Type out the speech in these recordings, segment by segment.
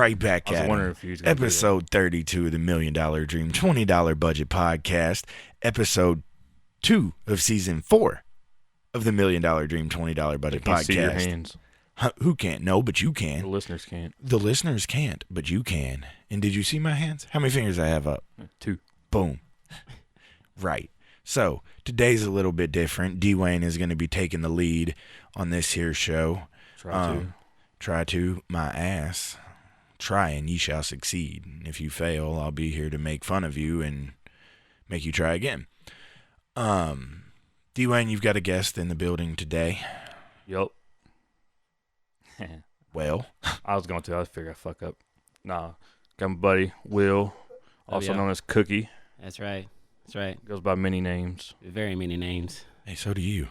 right back I was at wondering him. if he was going to Episode 32 of the $1 Million Dream $20 Budget Podcast. Episode 2 of Season 4 of the $1 Million Dream $20 Budget Podcast. Podcast. See your hands. Who can't? No, but you can. The listeners can't. The listeners can't, but you can. And did you see my hands? How many fingers I have up? 2. Boom. Right. So, today's a little bit different. D-Wayne is going to be taking the lead on this here show. Try to, my ass. Try and ye shall succeed. If you fail, I'll be here to make fun of you and make you try again. D-Wayne, you've got a guest in the building today. Yup. Well, I was going to. I figured I'd fuck up. Nah. Got my buddy, Will, also known as Cookie. That's right. That's right. Goes by many names. Very many names. hey, so do you.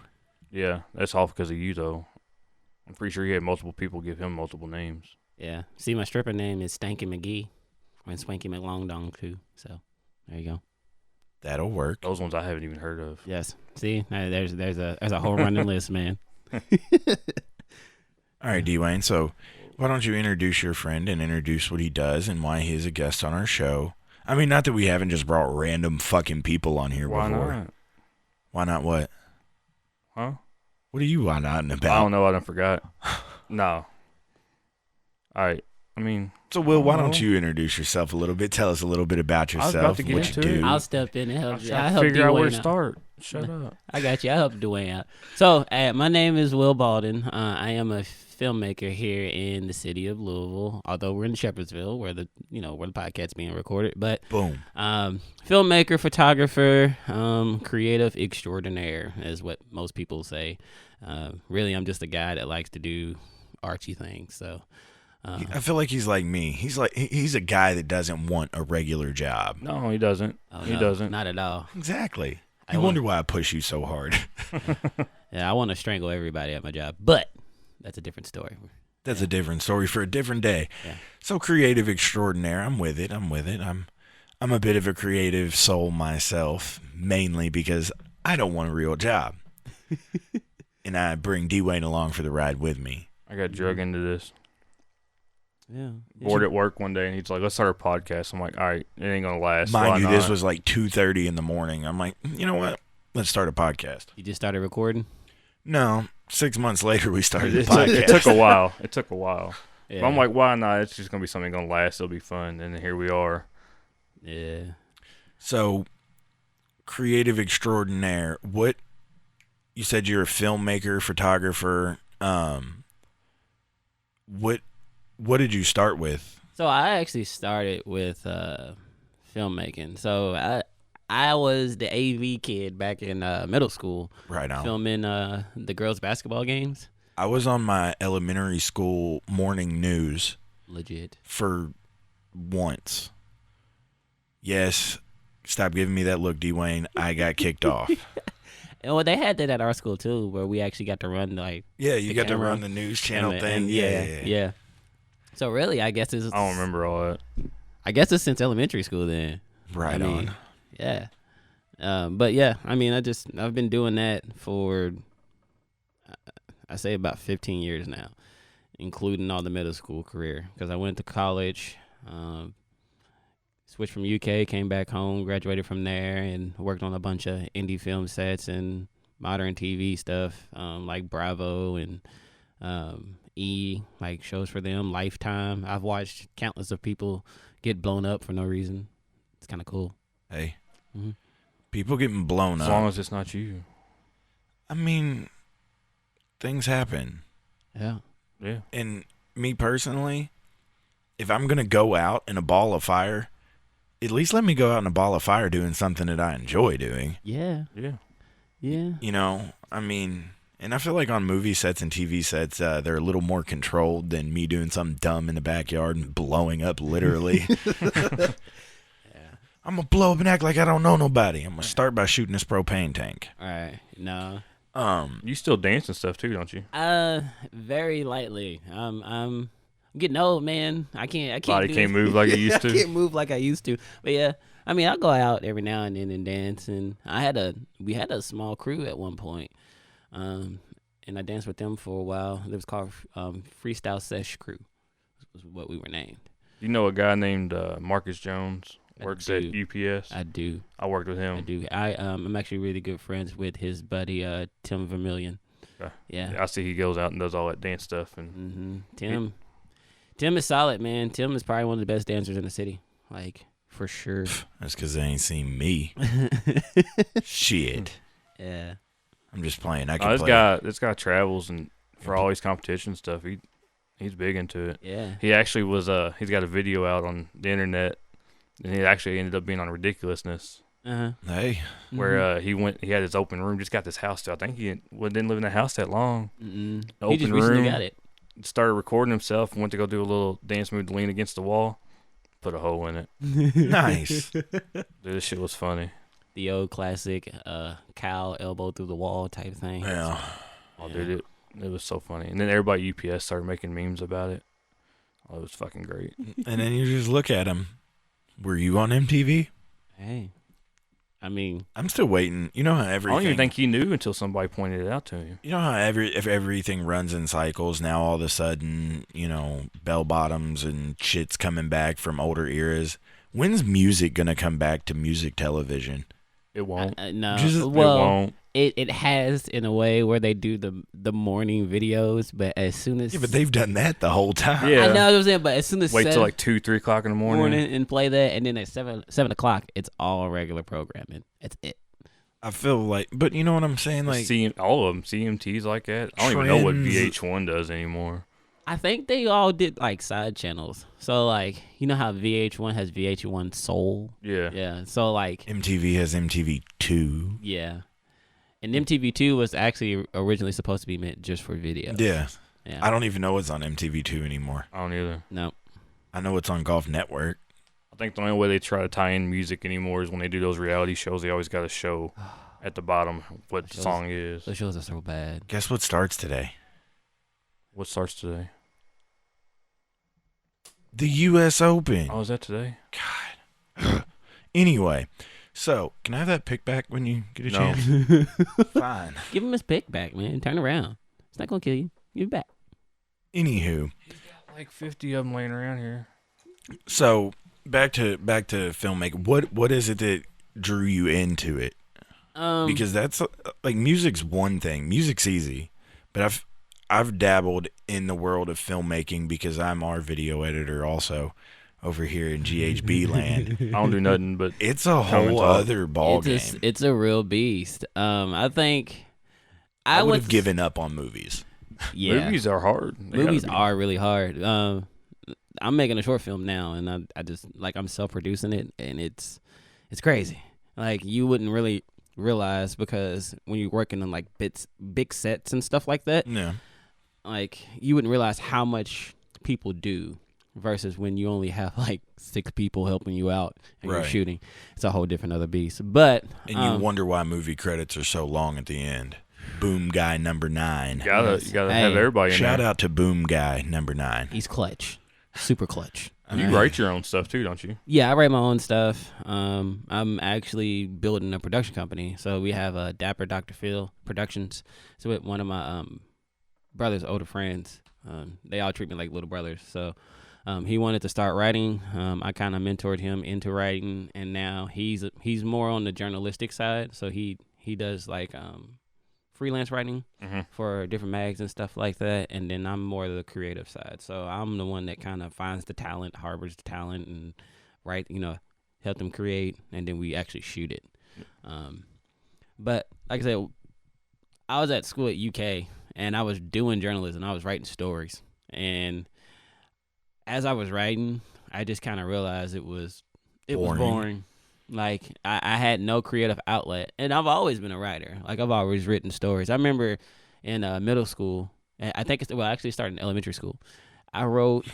Yeah, that's all because of you, though. I'm pretty sure he had multiple people give him multiple names. Yeah. See, my stripper name is Stanky McGee. And Swanky McLongdong, too. So, there you go. That'll work. Those ones I haven't even heard of. Yes. See, there's a whole running list, man. All right, D-Wayne, so why don't you introduce your friend and introduce what he does and why he is a guest on our show? I mean, not that we haven't just brought random fucking people on here Why before. not? Why not what? Huh? What are you why not about? I don't know. I done forgot. No. All right. I mean. So, Will, why don't you introduce yourself a little bit? Tell us a little bit about I was yourself, about to get what you into it. do. I'll step in and help you. I help figure out where to Dwayne out. start. Shut up. I got you. I help Dwayne out. So, my name is Will Baldon. I am a filmmaker here in the city of Louisville. Although we're in Shepherdsville, where the podcast's being recorded. But Boom. Filmmaker, photographer, creative extraordinaire is what most people say. Really, I'm just a guy that likes to do artsy things. So. I feel like he's like me. He's a guy that doesn't want a regular job. No, he doesn't. He doesn't. Not at all. Exactly. I wonder why I push you so hard. Yeah, I want to strangle everybody at my job, but that's a different story. That's a different story for a different day. Yeah. So creative extraordinaire. I'm with it. I'm a bit of a creative soul myself, mainly because I don't want a real job. And I bring D-Wayne along for the ride with me. I got drug into this. Yeah. Bored at work one day, and he's like, let's start a podcast. I'm like, all right, it ain't going to last. Mind you, Why this not? was like 2:30 in the morning. I'm like, you know what? Let's start a podcast. You just started recording? No, 6 months later we started the It podcast. took a while. It took a while. Yeah. But I'm like, why not? It's just going to be something going to last. It'll be fun. And here we are. Yeah. So, creative extraordinaire. What you said you're a filmmaker, photographer. What did you start with? So I actually started with filmmaking. So I was the AV kid back in middle school, Right on. filming the girls' basketball games. I was on my elementary school morning news Legit. for once. Yes, stop giving me that look, D-Wayne. I got kicked off. And well, they had that at our school too, where we actually got to run Yeah, you the got to camera run the news channel and- thing. and Yeah. So really, I guess it's. I don't remember all that. I guess it's since elementary school then. Right I mean, on. Yeah. But yeah, I mean, I've been doing that for, I say about 15 years now, including all the middle school career. Because I went to college, switched from UK, came back home, graduated from there, and worked on a bunch of indie film sets and modern TV stuff, like Bravo and like shows for them, Lifetime. I've watched countless of people get blown up for no reason. It's kind of cool. Hey, Mm-hmm. people getting blown As up. long as it's not you. I mean, things happen. Yeah. Yeah. And me personally, if I'm going to go out in a ball of fire, at least let me go out in a ball of fire doing something that I enjoy doing. Yeah. Yeah. Yeah. You know, I mean, and I feel like on movie sets and TV sets, they're a little more controlled than me doing something dumb in the backyard and blowing up literally. I'm going to blow up and act like I don't know nobody. I'm going to start by shooting this propane tank. All right. No. You still dance and stuff too, don't you? Very lightly. I'm getting old, man. I can't. Body can't move like it used to. I can't move like I used to. But yeah, I mean, I go out every now and then and dance. And we had a small crew at one point, and I danced with them for a while. It was called Freestyle Sesh Crew, was what we were named. You know a guy named Marcus Jones works at UPS. I do. I worked with him. I do. I'm actually really good friends with his buddy Tim Vermillion. Yeah. I see he goes out and does all that dance stuff and Tim is solid, man. Tim is probably one of the best dancers in the city, like for sure. That's because they ain't seen me. Shit. Yeah. I'm just playing. I can play. This guy travels and for all these competition stuff. He's big into it. Yeah. He actually was. He's got a video out on the internet, and he actually ended up being on Ridiculousness. Hey. Where he had his open room. Just got this house. I think he didn't live in the house that long. He just recently got it. Started recording himself. Went to go do a little dance move to lean against the wall. Put a hole in it. Nice. Dude, this shit was funny. The old classic cow elbow through the wall type thing. Yeah. Oh, dude, it was so funny. And then everybody at UPS started making memes about it. Oh, it was fucking great. And then you just look at him. Were you on MTV? Hey. I mean, I'm still waiting. You know how everything. I don't even think he knew until somebody pointed it out to him. You know how if everything runs in cycles, now all of a sudden, bell bottoms and shit's coming back from older eras. When's music gonna come back to music television? It won't. No. It won't. It has in a way where they do the morning videos, but as soon as but they've done that the whole time. Yeah, I know what I'm saying, but as soon as wait till like 2-3 o'clock in the morning and play that, and then at 7 o'clock it's all regular programming. That's it. I feel like, but you know what I'm saying, like all of them CMTs like that. I don't even know what VH1 does anymore. I think they all did like side channels. So like, you know how VH1 has VH1 Soul? Yeah. Yeah. So like MTV has MTV2. Yeah. And MTV2 was actually originally supposed to be meant just for video. Yeah. Yeah. I don't even know what's on MTV2 anymore. I don't either. No. I know it's on Golf Network. I think the only way they try to tie in music anymore is when they do those reality shows. They always got to show at the bottom what the song is. Those shows are so bad. Guess what starts today? What starts today? The U.S. Open. Oh, is that today? God. Anyway, so can I have that pick back when you get a chance? Fine. Give him his pick back, man. Turn around. It's not gonna kill you. Give it back. Anywho, He's got like 50 of them laying around here. So back to filmmaking. What is it that drew you into it? Because that's like music's one thing. Music's easy, but I've dabbled in the world of filmmaking because I'm our video editor also over here in GHB land. I don't do nothing but it's a whole other ball game. It's a real beast. I think I would have given up on movies. Yeah, movies are hard. Movies are really hard. I'm making a short film now, and I just like I'm self-producing it, and it's crazy. Like you wouldn't really realize because when you're working on like big sets and stuff like that, yeah, like you wouldn't realize how much people do versus when you only have like 6 people helping you out and you're shooting. It's a whole different other beast. But and you wonder why movie credits are so long at the end. Boom guy number 9. You gotta have everybody in Shout there. out to Boom guy number 9. He's clutch. Super clutch. You write your own stuff too, don't you? Yeah, I write my own stuff. I'm actually building a production company. So we have a Dapper Dr. Phil Productions. So with one of my brother's older friends. They all treat me like little brothers. So he wanted to start writing. I kind of mentored him into writing, and now he's more on the journalistic side. So he does like freelance writing for different mags and stuff like that, and then I'm more the creative side. So I'm the one that kind of finds the talent, harbors the talent, and help them create, and then we actually shoot it. But like I said, I was at school at UK, and I was doing journalism. I was writing stories, and as I was writing, I just kind of realized it was boring. Like I had no creative outlet, and I've always been a writer. Like I've always written stories. I remember in middle school, I think actually started in elementary school. I wrote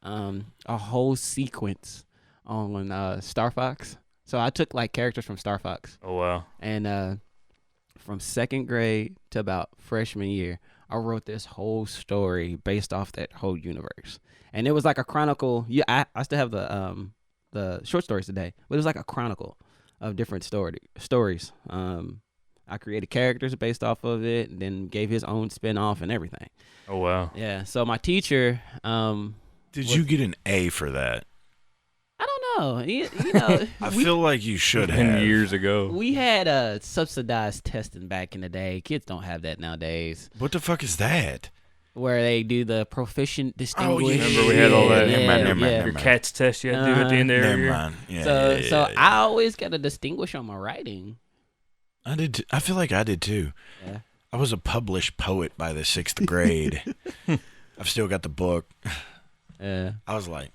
a whole sequence on Star Fox. So I took like characters from Star Fox. Oh wow! And from 2nd grade to about freshman year, I wrote this whole story based off that whole universe, and it was like a chronicle. Yeah, I still have the short stories today, but it was like a chronicle of different stories. I created characters based off of it, and then gave his own spin-off and everything. Oh wow! Yeah. So my teacher, did you get an A for that? No, you know, I feel like you should have. 10 years ago. we had subsidized testing back in the day. Kids don't have that nowadays. What the fuck is that? Where they do the proficient distinguished. Remember we had all that? Never mind, never mind, Your never mind. CATS test you had to do at the end of every Never year. mind. Yeah, So yeah. I always got to distinguish on my writing. I did. I feel like I did too. Yeah. I was a published poet by the 6th grade. I've still got the book. Yeah. I was like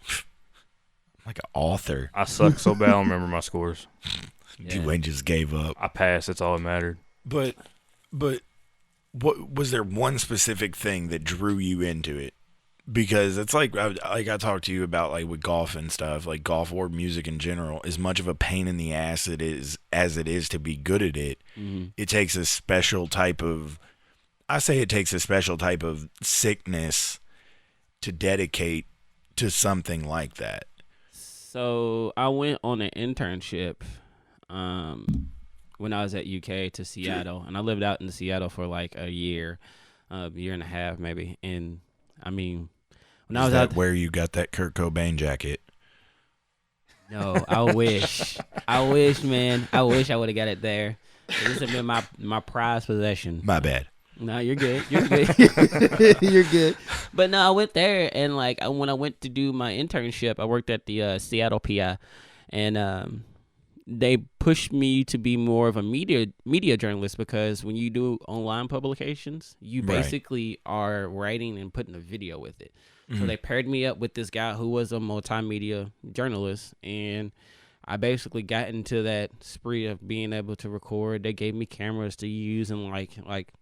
an author. I suck so bad I don't remember my scores. Dwayne just gave up. I passed. That's all that mattered. But what was there one specific thing that drew you into it? Because it's like I talked to you about like with golf and stuff, like golf or music in general, as much of a pain in the ass as it is to be good at it. Mm-hmm. It takes a special type of sickness to dedicate to something like that. So I went on an internship when I was at UK to Seattle, and I lived out in Seattle for like a year and a half maybe. And I mean, when I was out, where you got that Kurt Cobain jacket? no, I wish, man, I wish I would have got it there. This would have been my prized possession. My bad. No, you're good. You're good. You're good. But no, I went there, and like when I went to do my internship, I worked at the Seattle PI, and they pushed me to be more of a media journalist, because when you do online publications, you Right. basically are writing and putting a video with it. Mm-hmm. So they paired me up with this guy who was a multimedia journalist, and I basically got into that spree of being able to record. They gave me cameras to use, and like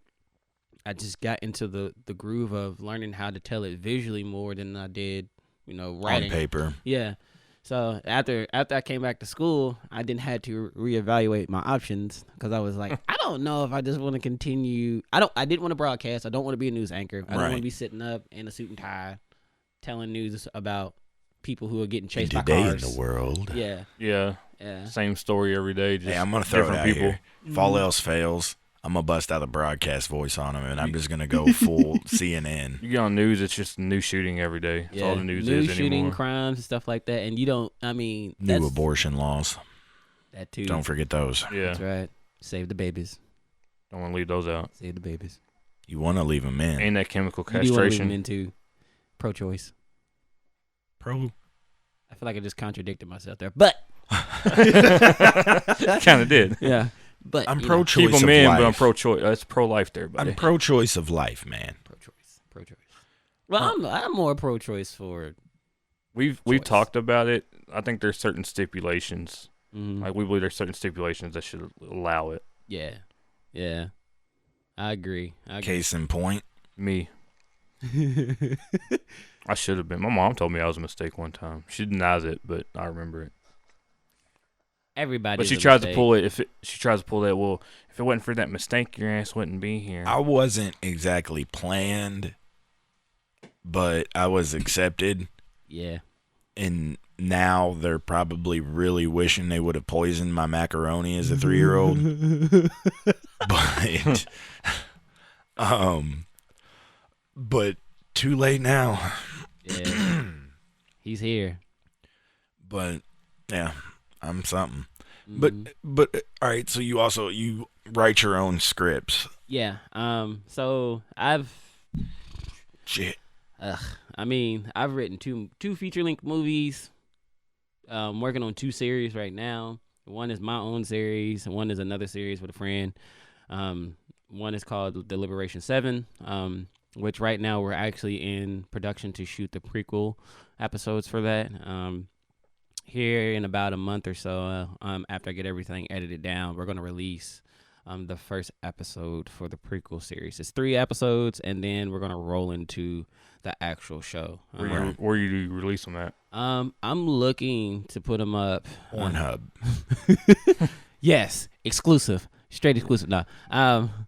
I just got into the groove of learning how to tell it visually more than I did, writing. On paper. Yeah. So after I came back to school, I didn't have to reevaluate my options, because I was like, I don't know if I just want to continue. I didn't want to broadcast. I don't want to be a news anchor. I don't want Right. to be sitting up in a suit and tie telling news about people who are getting chased In by today cars. in the world. Yeah. Yeah. Yeah. Same story every day. Just Hey, I'm gonna throw it different out people. here. If all else fails, I'm gonna bust out the broadcast voice on them, and I'm just gonna go full CNN. You get on news, it's just news shooting every day. That's all the news is shooting, anymore. crimes, and stuff like that. And you don't, New that's abortion laws. that too. Don't forget those. Yeah. That's right. Save the babies. Don't want to leave those out. Save the babies. You want to leave them in. And that chemical You do want to leave them castration. into pro-choice. Pro. I feel like I just contradicted myself there, but Kind of did. yeah, but I'm you know, pro-choice Keep of them in, life. but I'm pro-choice. That's pro-life there, buddy. I'm pro-choice of life, man. pro-choice. Well, I'm more pro-choice for. We've choice. talked about it. I think there's certain stipulations. Mm, Like we believe there's certain stipulations that should allow it. yeah, I agree. Case in point. Me, I should have been. My mom told me I was a mistake one time. She denies it, but I remember it. Everybody. But she tries to pull it. She tries to pull that. Well, if it wasn't for that mistake, your ass wouldn't be here. I wasn't exactly planned, but I was accepted, Yeah. and now they're probably really wishing they would have poisoned my macaroni as a 3-year-old. But too late now. Yeah. He's here. But yeah, I'm something. Mhm. But all right. So you write your own scripts. Yeah. So I've Shit. I've written two feature-length movies. Working on 2 series right now. One is my own series, and one is another series with a friend. One is called Deliberation 7, which right now we're actually in production to shoot the prequel episodes for that. Here in about a month or so, after I get everything edited down, we're going to release the first episode for the prequel series. It's 3 episodes, and then we're going to roll into the actual show. Where you release them at? I'm looking to put them up. Pornhub. Yes, exclusive, straight exclusive. No,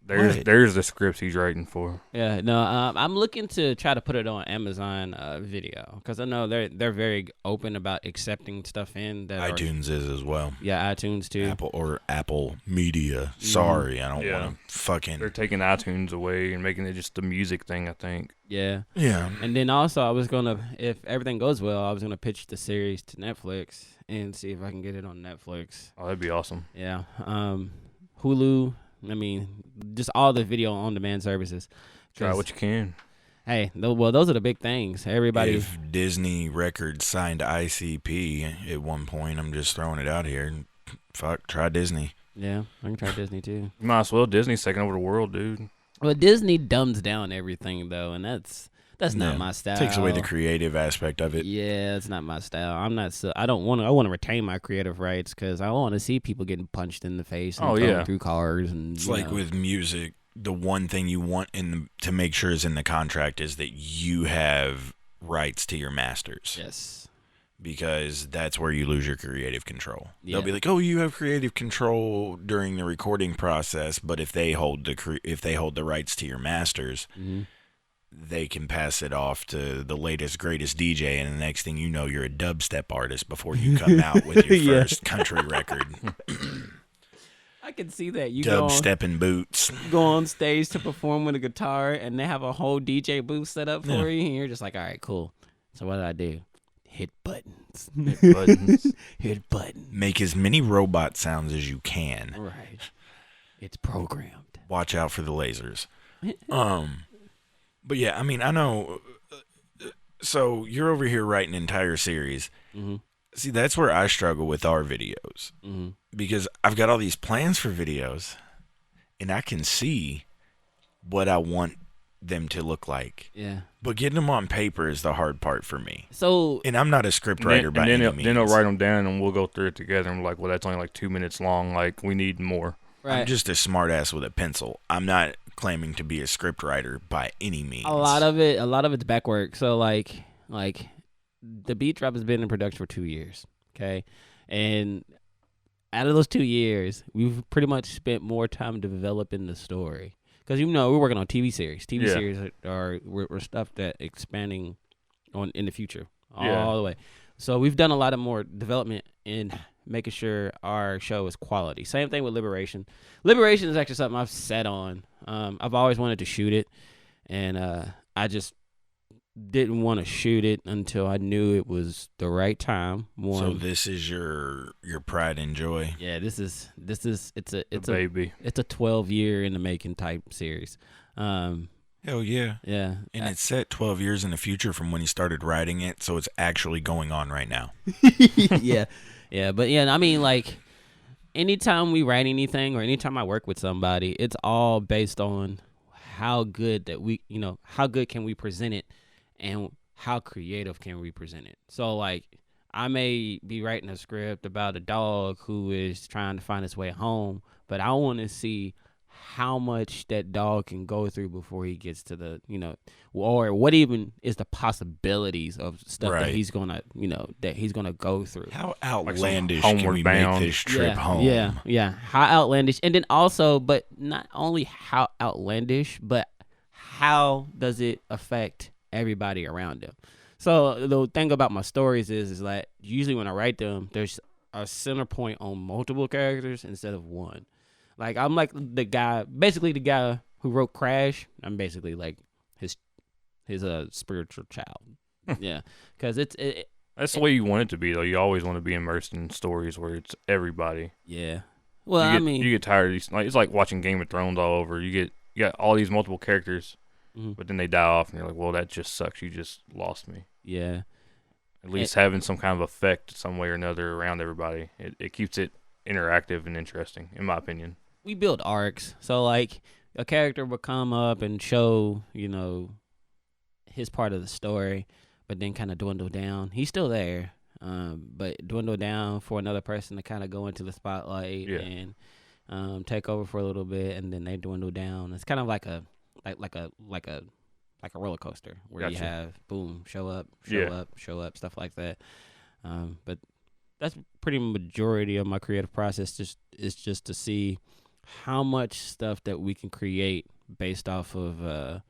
There's the scripts he's writing for. yeah, no. I'm looking to try to put it on Amazon Video, because I know they're very open about accepting stuff in that. iTunes is as well. Yeah, iTunes too. Apple Media. Sorry, I don't Yeah. want to fucking. They're taking iTunes away and making it just the music thing, I think. Yeah. Yeah. And then also, I was gonna, if everything goes well, I was gonna pitch the series to Netflix, and see if I can get it on Netflix. Oh, that'd be awesome. Yeah. Hulu. I mean, just all the video on demand services. Try what you can. Hey, those are the big things. Everybody. If Disney Records signed ICP at one point, I'm just throwing it out here. Fuck, try Disney. Yeah, I can try Disney too. You might as well. Disney's taking over the world, dude. Well, Disney dumbs down everything though, and that's not my style. Takes away the creative aspect of it. Yeah, it's not my style. I'm not. I don't want to. I want to retain my creative rights because I want to see people getting punched in the face and thrown through cars. And it's like with music, the one thing you want to make sure is in the contract is that you have rights to your masters. Yes. Because that's where you lose your creative control. Yeah. They'll be like, "Oh, you have creative control during the recording process," but if they hold the rights to your masters, they can pass it off to the latest greatest DJ, and the next thing you know, you're a dubstep artist before you come out with your first country record. I can see that. You dubstepping boots. Go on stage to perform with a guitar, and they have a whole DJ booth set up for you, and you're just like, "All right, cool. So what did I do? Hit buttons. Hit buttons. Hit buttons. Make as many robot sounds as you can. Right. It's programmed. Watch out for the lasers." But yeah, I mean, I know. So you're over here writing an entire series. Mm-hmm. See, that's where I struggle with our videos. Mm-hmm. Because I've got all these plans for videos, and I can see what I want them to look like. Yeah. But getting them on paper is the hard part for me. So, and I'm not a script writer by any means. Then they'll write them down, and we'll go through it together. And we're like, well, that's only like 2 minutes long. Like, we need more. Right. I'm just a smart ass with a pencil. I'm not claiming to be a script writer by any means. A lot of it's back work. So like the Beat Drop has been in production for 2 years. Okay. And out of those 2 years, we've pretty much spent more time developing the story. Because we're working on TV series. TV series we're stuff that expanding on in the future all the way. So we've done a lot of more development in making sure our show is quality. Same thing with Liberation. Liberation is actually something I've sat on. I've always wanted to shoot it, and I just didn't want to shoot it until I knew it was the right time. So this is your pride and joy. Yeah, it's a baby. It's a 12-year in the making type series. Hell yeah. Yeah. And it's set 12 years in the future from when he started writing it, so it's actually going on right now. Yeah. Yeah, but yeah, I mean, like, anytime we write anything or anytime I work with somebody, it's all based on how good can we present it and how creative can we present it. So, like, I may be writing a script about a dog who is trying to find his way home, but I want to see how much that dog can go through before he gets to the, or what even is the possibilities of stuff that he's gonna go through. How outlandish can we make this trip home? Yeah. How outlandish, and then also, but not only how outlandish, but how does it affect everybody around him? So the thing about my stories is that usually when I write them, there's a center point on multiple characters instead of one. Like, I'm like the guy who wrote Crash. I'm basically like his spiritual child. Yeah, because that's the way you want it to be, though. You always want to be immersed in stories where it's everybody. Yeah. Well, you get tired of these. Like, it's like watching Game of Thrones all over. You got all these multiple characters, but then they die off, and you're like, well, that just sucks. You just lost me. Yeah. At least having some kind of effect some way or another around everybody, it keeps it interactive and interesting, in my opinion. We build arcs, so like a character will come up and show, his part of the story, but then kind of dwindle down. He's still there, but dwindle down for another person to kind of go into the spotlight and take over for a little bit, and then they dwindle down. It's kind of like a roller coaster where you have boom, show up, stuff like that. But that's pretty majority of my creative process. Is just to see how much stuff that we can create based off of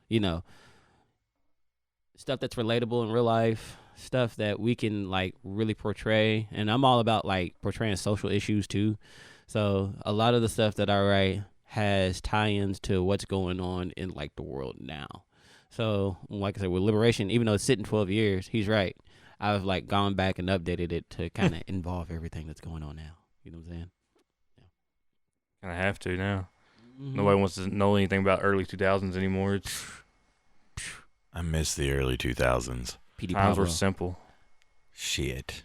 stuff that's relatable in real life, stuff that we can like really portray. And I'm all about like portraying social issues too. So a lot of the stuff that I write has tie-ins to what's going on in like the world now. So like I said, with Liberation, even though it's sitting 12 years, he's right. I've like gone back and updated it to kind of involve everything that's going on now. You know what I'm saying? Kind of have to now. Mm-hmm. Nobody wants to know anything about early 2000s anymore. It's I miss the early 2000s. times were simple. Shit.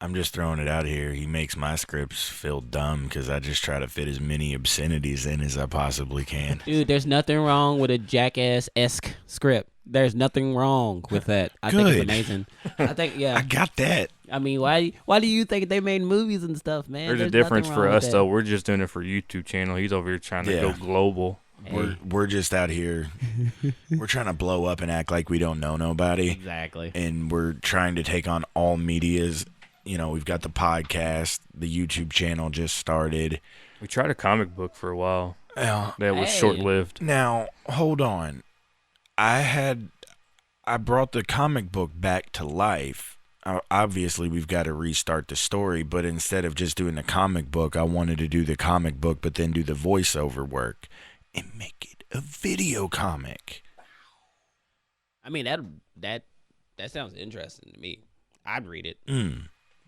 I'm just throwing it out here. He makes my scripts feel dumb because I just try to fit as many obscenities in as I possibly can. Dude, there's nothing wrong with a Jackass-esque script. There's nothing wrong with that. I think it's amazing. I think, yeah. I got that. I mean, why do you think they made movies and stuff, man? There's a difference for us, though. We're just doing it for YouTube channel. He's over here trying to go global. Hey. We're just out here. We're trying to blow up and act like we don't know nobody. Exactly. And we're trying to take on all medias. You know, we've got the podcast. The YouTube channel just started. We tried a comic book for a while. That was short-lived. Now, hold on. I brought the comic book back to life. Obviously, we've got to restart the story, but instead of just doing the comic book, I wanted to do the comic book, but then do the voiceover work and make it a video comic. I mean, that sounds interesting to me. I'd read it.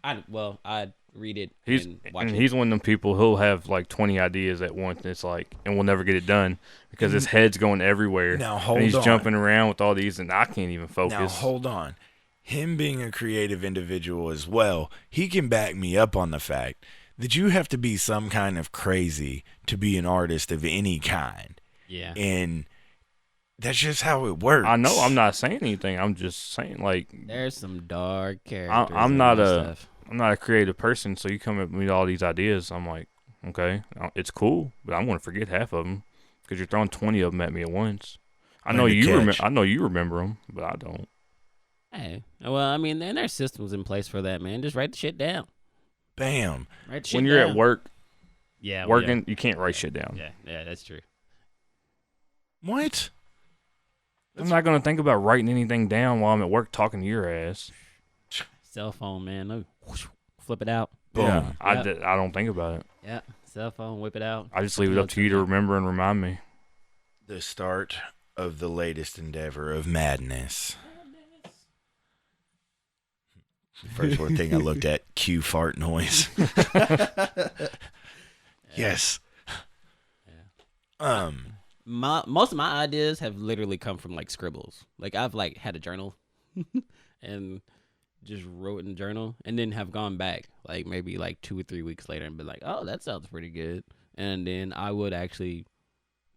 I'd read it and watch it. He's one of them people who'll have like 20 ideas at once, and it's like, and we'll never get it done because his head's going everywhere. Now hold on. And he's jumping around with all these, and I can't even focus. Now hold on. Him being a creative individual as well, he can back me up on the fact that you have to be some kind of crazy to be an artist of any kind. Yeah. And that's just how it works. I know. I'm not saying anything. I'm just saying, like, there's some dark characters. I'm not a creative person, so you come up with all these ideas. I'm like, okay, it's cool, but I'm going to forget half of them because you're throwing 20 of them at me at once. I know you remember them, but I don't. Hey, well, I mean, and there's systems in place for that, man. Just write the shit down. Bam. Write shit when you're down. at work, working, yeah. You can't write shit down. Yeah, that's true. What? I'm not going to think about writing anything down while I'm at work talking to your ass. Cell phone, man. No, flip it out. Boom. Yeah, I don't think about it. Yeah, cell phone, whip it out. I just leave it up to you to remember and remind me. The start of the latest endeavor of madness. First one thing I looked at, cue fart noise. Yes. Yeah. Most of my ideas have literally come from like scribbles. Like I've like had a journal and just wrote in the journal and then have gone back like maybe like 2 or 3 weeks later and be like, oh, that sounds pretty good. And then I would actually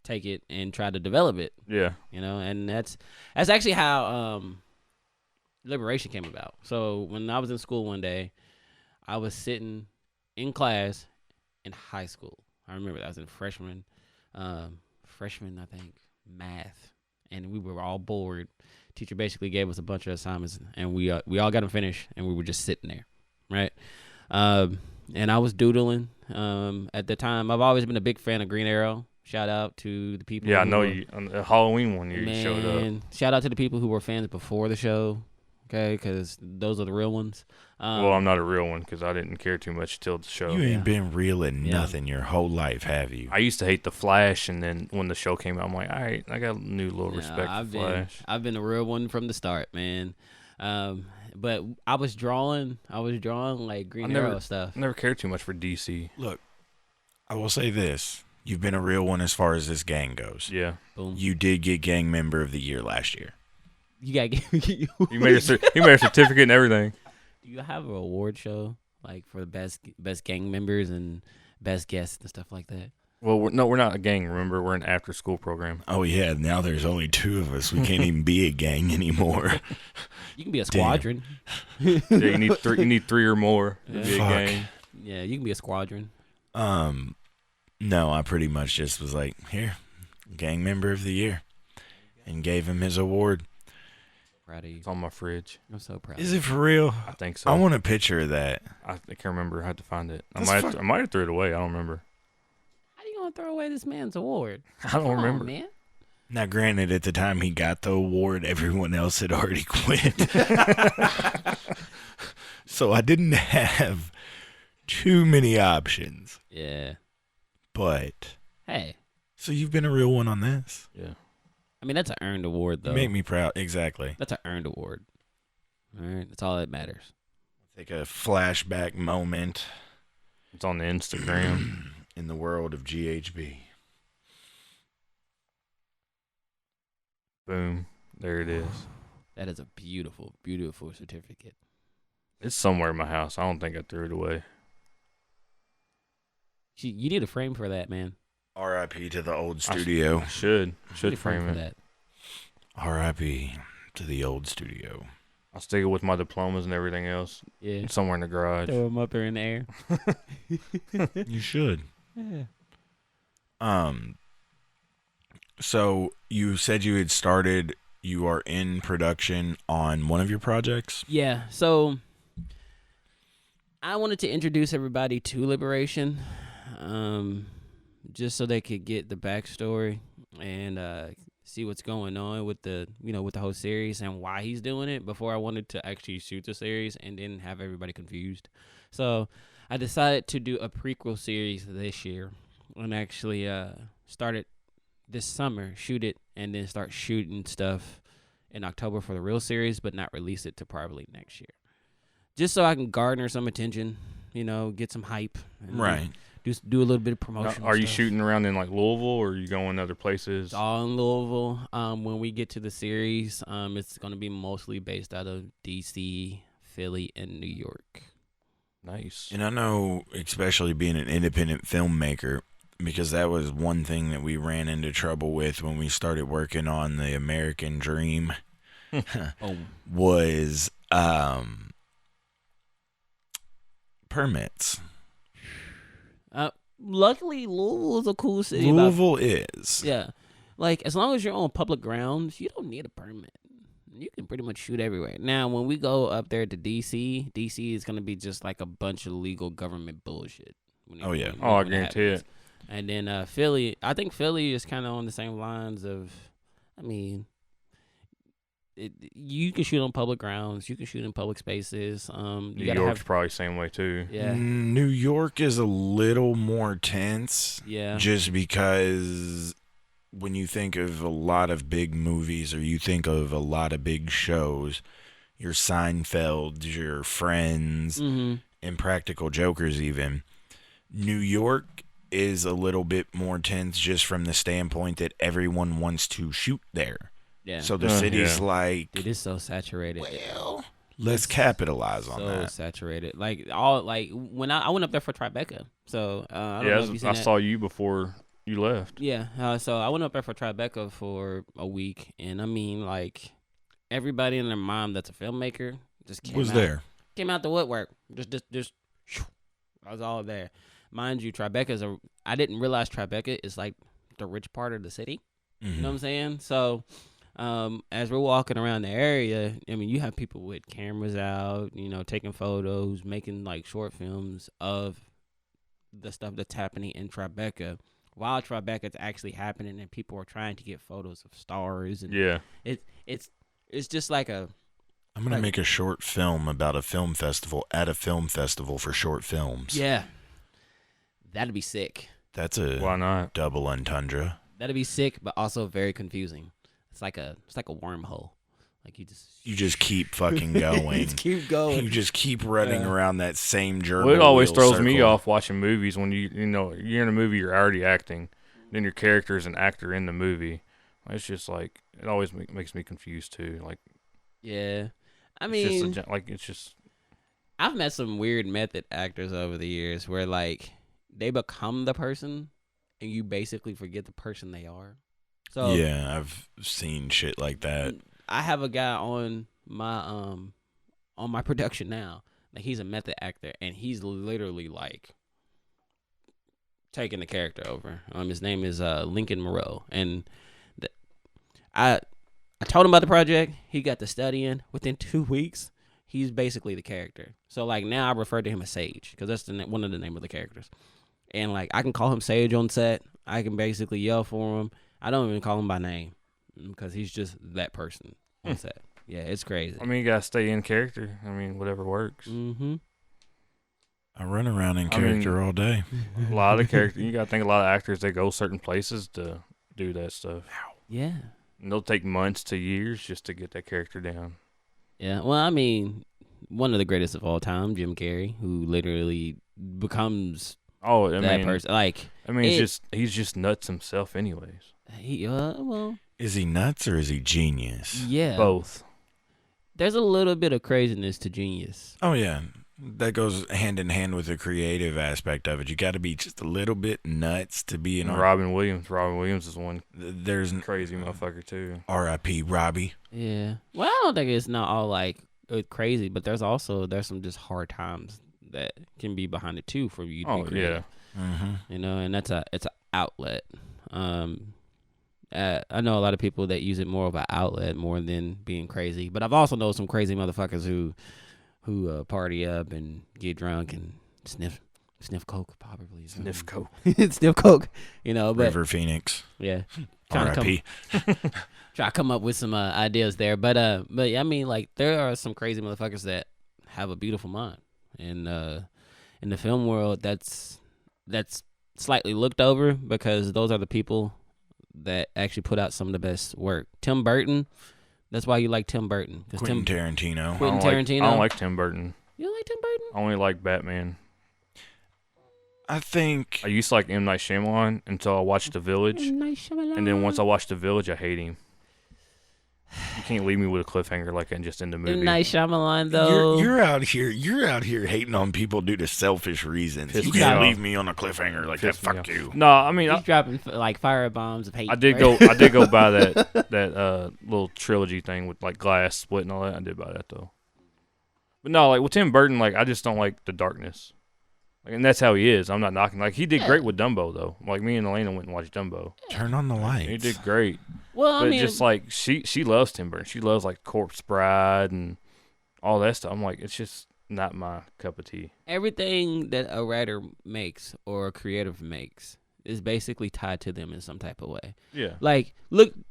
take it and try to develop it. Yeah. You know, and that's actually how Liberation came about. So when I was in school one day, I was sitting in class in high school. I remember that I was in freshman, I think, math, and we were all bored. Teacher basically gave us a bunch of assignments, and we all got them finished, and we were just sitting there, right? And I was doodling. At the time, I've always been a big fan of Green Arrow. Shout out to the people. Yeah, I know you. On the Halloween one, you showed up. Shout out to the people who were fans before the show. Okay, because those are the real ones. Well, I'm not a real one because I didn't care too much till the show. You ain't been real in nothing your whole life, have you? I used to hate the Flash, and then when the show came out, I'm like, all right, I got a new little respect for Flash. I've been a real one from the start, man. But I was drawing like Green Arrow stuff. I never cared too much for DC. Look, I will say this. You've been a real one as far as this gang goes. Yeah. Boom. You did get Gang Member of the Year last year. You gotta get He made a certificate and everything. Do you have an award show like for the best gang members and best guests and stuff like that? Well, we're not a gang. Remember, we're an after-school program. Oh yeah, now there's only 2 of us. We can't even be a gang anymore. You can be a squadron. Yeah, you need 3. You need 3 or more to be a Fuck. gang. Yeah, you can be a squadron. No, I pretty much just was like, here, Gang Member of the Year, and gave him his award. Proud of you. It's on my fridge. I'm so proud. Is it for real? I think so. I want a picture of that. I can't remember. I had to find it. I That's might have threw it away. I don't remember. How you gonna throw away this man's award? I don't remember. On, man. Now, granted, at the time he got the award, everyone else had already quit. So I didn't have too many options. Yeah. But, Hey. so you've been a real one on this. Yeah. I mean, that's an earned award, though. You make me proud. Exactly. That's an earned award. All right, that's all that matters. Take a flashback moment. It's on the Instagram. In the world of GHB. Boom. There it is. That is a beautiful, beautiful certificate. It's somewhere in my house. I don't think I threw it away. You need a frame for that, man. R.I.P. to the old studio. Should frame for it. that. R.I.P. to the old studio. I'll stick it with my diplomas and everything else. Yeah. Somewhere in the garage. Throw them up there in the air. You should. Yeah. So you said you are in production on one of your projects? Yeah. So I wanted to introduce everybody to Liberation, just so they could get the backstory and see what's going on with the whole series and why he's doing it before I wanted to actually shoot the series and then have everybody confused. So I decided to do a prequel series this year and actually started this summer, shoot it, and then start shooting stuff in October for the real series, but not release it to probably next year. Just so I can garner some attention, get some hype. And right. Do a little bit of promotion. Now, are you shooting around in like Louisville, or are you going other places? It's all in Louisville. When we get to the series, it's going to be mostly based out of DC, Philly, and New York. Nice. And I know, especially being an independent filmmaker, because that was one thing that we ran into trouble with when we started working on the American Dream. Was permits. Luckily, Louisville is a cool city. Louisville is. Yeah. Like, as long as you're on public grounds, you don't need a permit. You can pretty much shoot everywhere. Now, when we go up there to DC is going to be just like a bunch of legal government bullshit. I guarantee it. And then Philly, I think Philly is kind of on the same lines of, you can shoot on public grounds. You can shoot in public spaces. New York's probably the same way, too. Yeah. New York is a little more tense. Yeah. Just because when you think of a lot of big movies or you think of a lot of big shows, your Seinfelds, your Friends, and Practical Jokers even, New York is a little bit more tense just from the standpoint that everyone wants to shoot there. Yeah. So the city's like, it is so saturated. Well, let's capitalize on that. So saturated. Like when I went up there for Tribeca. So I don't know if you've seen I saw you before you left. Yeah. So I went up there for Tribeca for a week, and everybody and their mom that's a filmmaker just came out the woodwork. Just I was all there. Mind you, I didn't realize Tribeca is like the rich part of the city. You know what I'm saying? So as we're walking around the area, you have people with cameras out, taking photos, making like short films of the stuff that's happening in Tribeca while Tribeca's actually happening, and people are trying to get photos of stars. And it's just like I'm gonna make a short film about a film festival at a film festival for short films. Yeah, that'd be sick. That's a why not double entendre. That'd be sick, but also very confusing. It's like a wormhole. Like you just keep fucking going. You keep going. You just keep running around that same journey. Well, it always throws me off watching movies when you're in a movie, you're already acting, then your character is an actor in the movie. It's just like it always makes me confused too. Like, yeah, it's just. I've met some weird method actors over the years where like they become the person, and you basically forget the person they are. So yeah, I've seen shit like that. I have a guy on my production now. Like, he's a method actor, and he's literally like taking the character over. His name is Lincoln Moreau, and I told him about the project. He got to studying. Within 2 weeks, he's basically the character. So like now I refer to him as Sage because that's one of the name of the characters. And like I can call him Sage on set. I can basically yell for him. I don't even call him by name because he's just that person on set. Yeah, it's crazy. You gotta stay in character. Whatever works. I run around in character all day. A lot of characters. You gotta think a lot of actors, they go certain places to do that stuff. Yeah. And they'll take months to years just to get that character down. Yeah. Well, I mean, one of the greatest of all time, Jim Carrey, who literally becomes that person. Like, he's just nuts himself, anyways. Is he nuts or is he genius? Yeah, both. There's a little bit of craziness to genius. Oh yeah, that goes hand in hand with the creative aspect of it. You got to be just a little bit nuts to be an Robin Williams. Robin Williams is one. There's crazy motherfucker too. R.I.P. Robbie. Yeah. Well, I don't think it's not all like crazy, but there's some just hard times that can be behind it too for you to be creative. Yeah. Mm-hmm. You know, and it's an outlet. I know a lot of people that use it more of an outlet more than being crazy, but I've also known some crazy motherfuckers who party up and get drunk and sniff coke, probably. Sniff coke. Sniff coke, you know. But River Phoenix. Yeah. R.I.P. Try to come up with some ideas there, but I mean, like, there are some crazy motherfuckers that have a beautiful mind, and in the film world, that's slightly looked over because those are the people that actually put out some of the best work. Tim Burton, that's why you like Tim Burton. Quentin Tarantino. I don't like Tim Burton. You don't like Tim Burton? I only like Batman. I think I used to like M. Night Shyamalan until I watched The Village. And then once I watched The Village, I hate him. You can't leave me with a cliffhanger like that just in the movie. M. Night Shyamalan, though. You're out here hating on people due to selfish reasons. You can't leave me on a cliffhanger like that. Fuck you. No, I mean, he's dropping like firebombs of hate. I did go buy that little trilogy thing with like glass split and all that. I did buy that though. But no, like with Tim Burton, like I just don't like the darkness. Like, and that's how he is. I'm not knocking. Like he did great with Dumbo though. Like me and Elena went and watched Dumbo. Turn on the lights. He did great. Well, but just like she loves Tim Burton. She loves like Corpse Bride and all that stuff. I'm like, it's just not my cup of tea. Everything that a writer makes or a creative makes is basically tied to them in some type of way. Yeah. Like,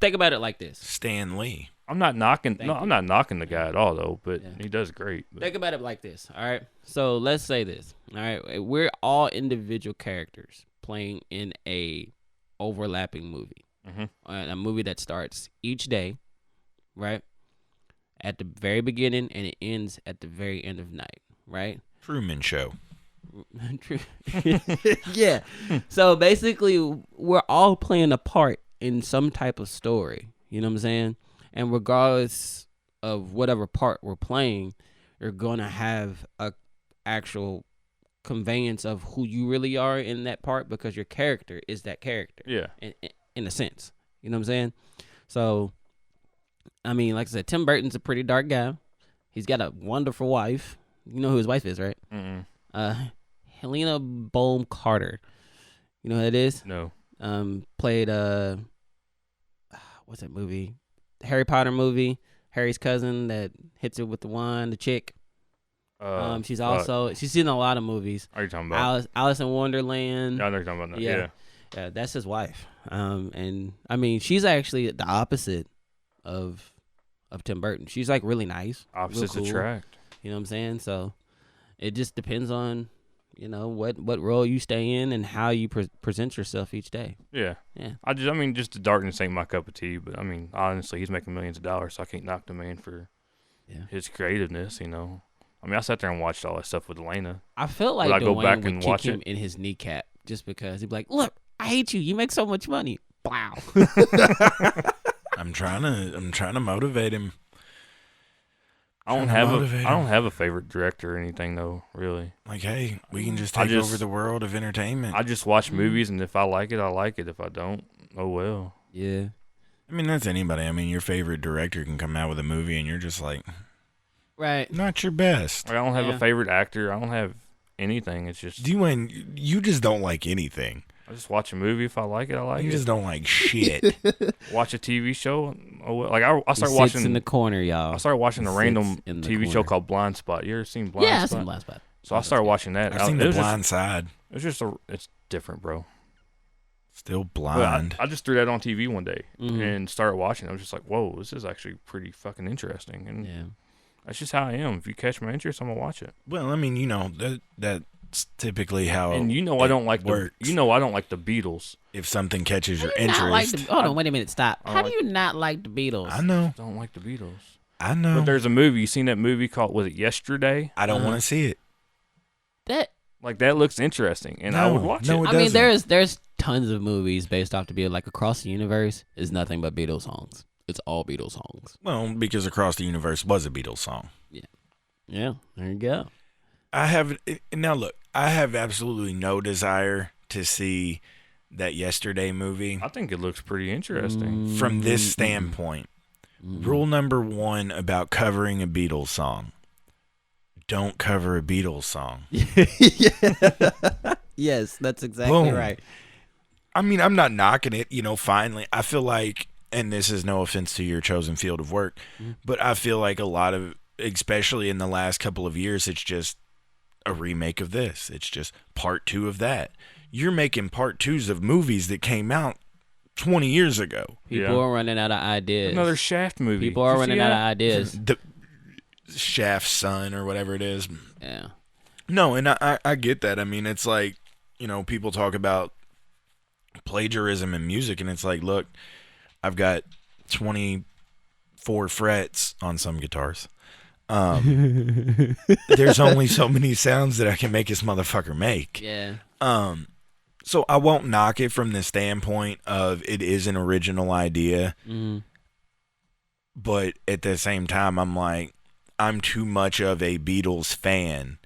think about it like this. Stan Lee. I'm not knocking the guy at all though, but he does great. But. Think about it like this. All right. So let's say this. All right. We're all individual characters playing in a overlapping movie. Mm-hmm. A movie that starts each day, right? At the very beginning and it ends at the very end of night, right? Truman Show. Yeah. So basically, we're all playing a part in some type of story. You know what I'm saying? And regardless of whatever part we're playing, you're going to have a actual conveyance of who you really are in that part because your character is that character. Yeah. In a sense. You know what I'm saying? So, I mean, like I said, Tim Burton's a pretty dark guy. He's got a wonderful wife. You know who his wife is, right? Mm-mm. Helena Bonham Carter. You know who that is? No. Played what's that movie? Harry Potter movie. Harry's cousin that hits it with the wand, the chick. She's in a lot of movies. Are you talking about Alice in Wonderland? Yeah, I know you're talking about that. Yeah, that's his wife. And I mean, she's actually the opposite of Tim Burton. She's like really nice. Opposites cool. attract. You know what I'm saying? So it just depends on, you know, what role you stay in and how you present yourself each day. Yeah. Just the darkness ain't my cup of tea. But I mean, honestly, he's making millions of dollars, so I can't knock the man for his creativeness. You know, I mean, I sat there and watched all that stuff with Elena. I felt like Dwayne would kick him in his kneecap just because he'd be like, "Look, I hate you. You make so much money." Wow. I'm trying to motivate him. I don't have a favorite director or anything though, really. Like, hey, we can just take over the world of entertainment. I just watch movies, and if I like it, I like it. If I don't, oh well. Yeah. I mean, that's anybody. I mean, your favorite director can come out with a movie, and you're just like, right, not your best. Like, I don't have a favorite actor. I don't have anything. It's just Dwayne, you just don't like anything. I just watch a movie. If I like it, I like it. You just don't like shit. Watch a TV show. Oh, like I started watching in the corner, y'all. I started watching a random TV show called Blind Spot. You ever seen Blind Spot? Yeah, I've seen Blind Spot. So I started watching that. I've seen The Blind Side. It's different, bro. Still blind. I just threw that on TV one day Mm-hmm. and started watching. I was just like, whoa, this is actually pretty fucking interesting. And that's just how I am. If you catch my interest, I'm gonna watch it. Well, I mean, you know that's typically how. And you know I don't like the Beatles. If something catches your interest. Hold on, wait a minute, stop. How do you not like the Beatles? I know. I don't like the Beatles. I know. But there's a movie. You seen that movie called, was it Yesterday? I don't want to see it. That looks interesting, and I would watch it. I mean, there's tons of movies based off the Beatles. Like Across the Universe is nothing but Beatles songs. It's all Beatles songs. Well, because Across the Universe was a Beatles song. Yeah. There you go. I have absolutely no desire to see that Yesterday movie. I think it looks pretty interesting. From this standpoint, rule number 1 about covering a Beatles song: don't cover a Beatles song. Yes, that's exactly right. I mean, I'm not knocking it, finally. I feel like, and this is no offense to your chosen field of work, but I feel like a lot of, especially in the last couple of years, it's just a remake of this. It's just part 2 of that. You're making part 2s of movies that came out 20 years ago. People are running out of ideas. Another Shaft movie. People are running out of ideas. The Shaft's son or whatever it is. Yeah. No, and I get that. I mean, it's like, people talk about plagiarism in music, and it's like, look, I've got 24 frets on some guitars. There's only so many sounds that I can make this motherfucker make. Yeah. So I won't knock it from the standpoint of it is an original idea. But at the same time, I'm like, I'm too much of a Beatles fan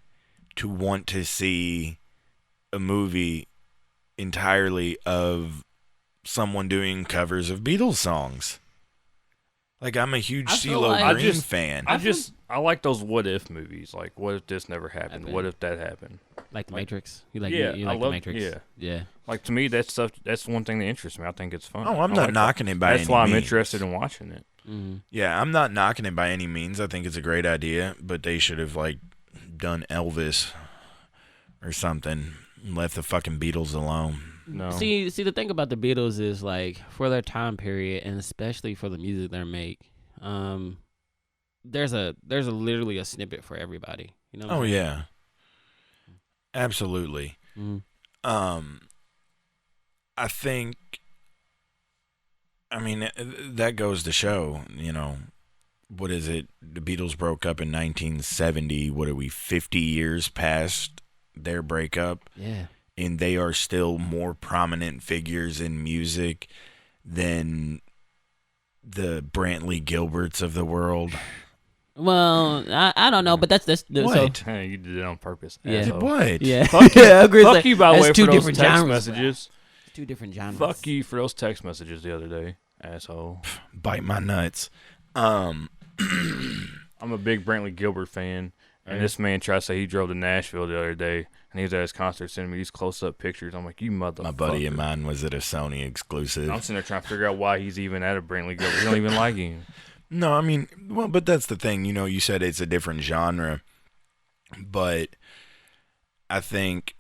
to want to see a movie entirely of someone doing covers of Beatles songs. Like, I'm a huge CeeLo Green fan. I like those what if movies. Like, what if this never happened? What if that happened? Like The Matrix? You like I The love Matrix? Yeah. Like, to me, that's one thing that interests me. I think it's fun. Oh, I'm not knocking it by any means. That's why I'm interested in watching it. Yeah, I'm not knocking it by any means. I think it's a great idea, but they should have, done Elvis or something and left the fucking Beatles alone. No. See, the thing about the Beatles is, for their time period, and especially for the music they make, there's literally a snippet for everybody. You know what I'm saying? Yeah. Absolutely. I think, that goes to show, what is it? The Beatles broke up in 1970. What are we, 50 years past their breakup? Yeah. And they are still more prominent figures in music than the Brantley Gilberts of the world. Well, I don't know, but that's what? So, You did it on purpose. Yeah. Asshole. What? Yeah. Fuck you, I agree. Fuck you, by the way, two for those different text genres. messages. Two different genres. Fuck you for those text messages the other day, asshole. Bite my nuts. I'm a big Brantley Gilbert fan, and this man tried to say he drove to Nashville the other day, and he was at his concert sending me these close-up pictures. I'm like, you motherfucker. My buddy of mine was at a Sony exclusive. I'm sitting there trying to figure out why he's even at a Brantley Gilbert. He don't even like him. No, but that's the thing. You said it's a different genre, but I think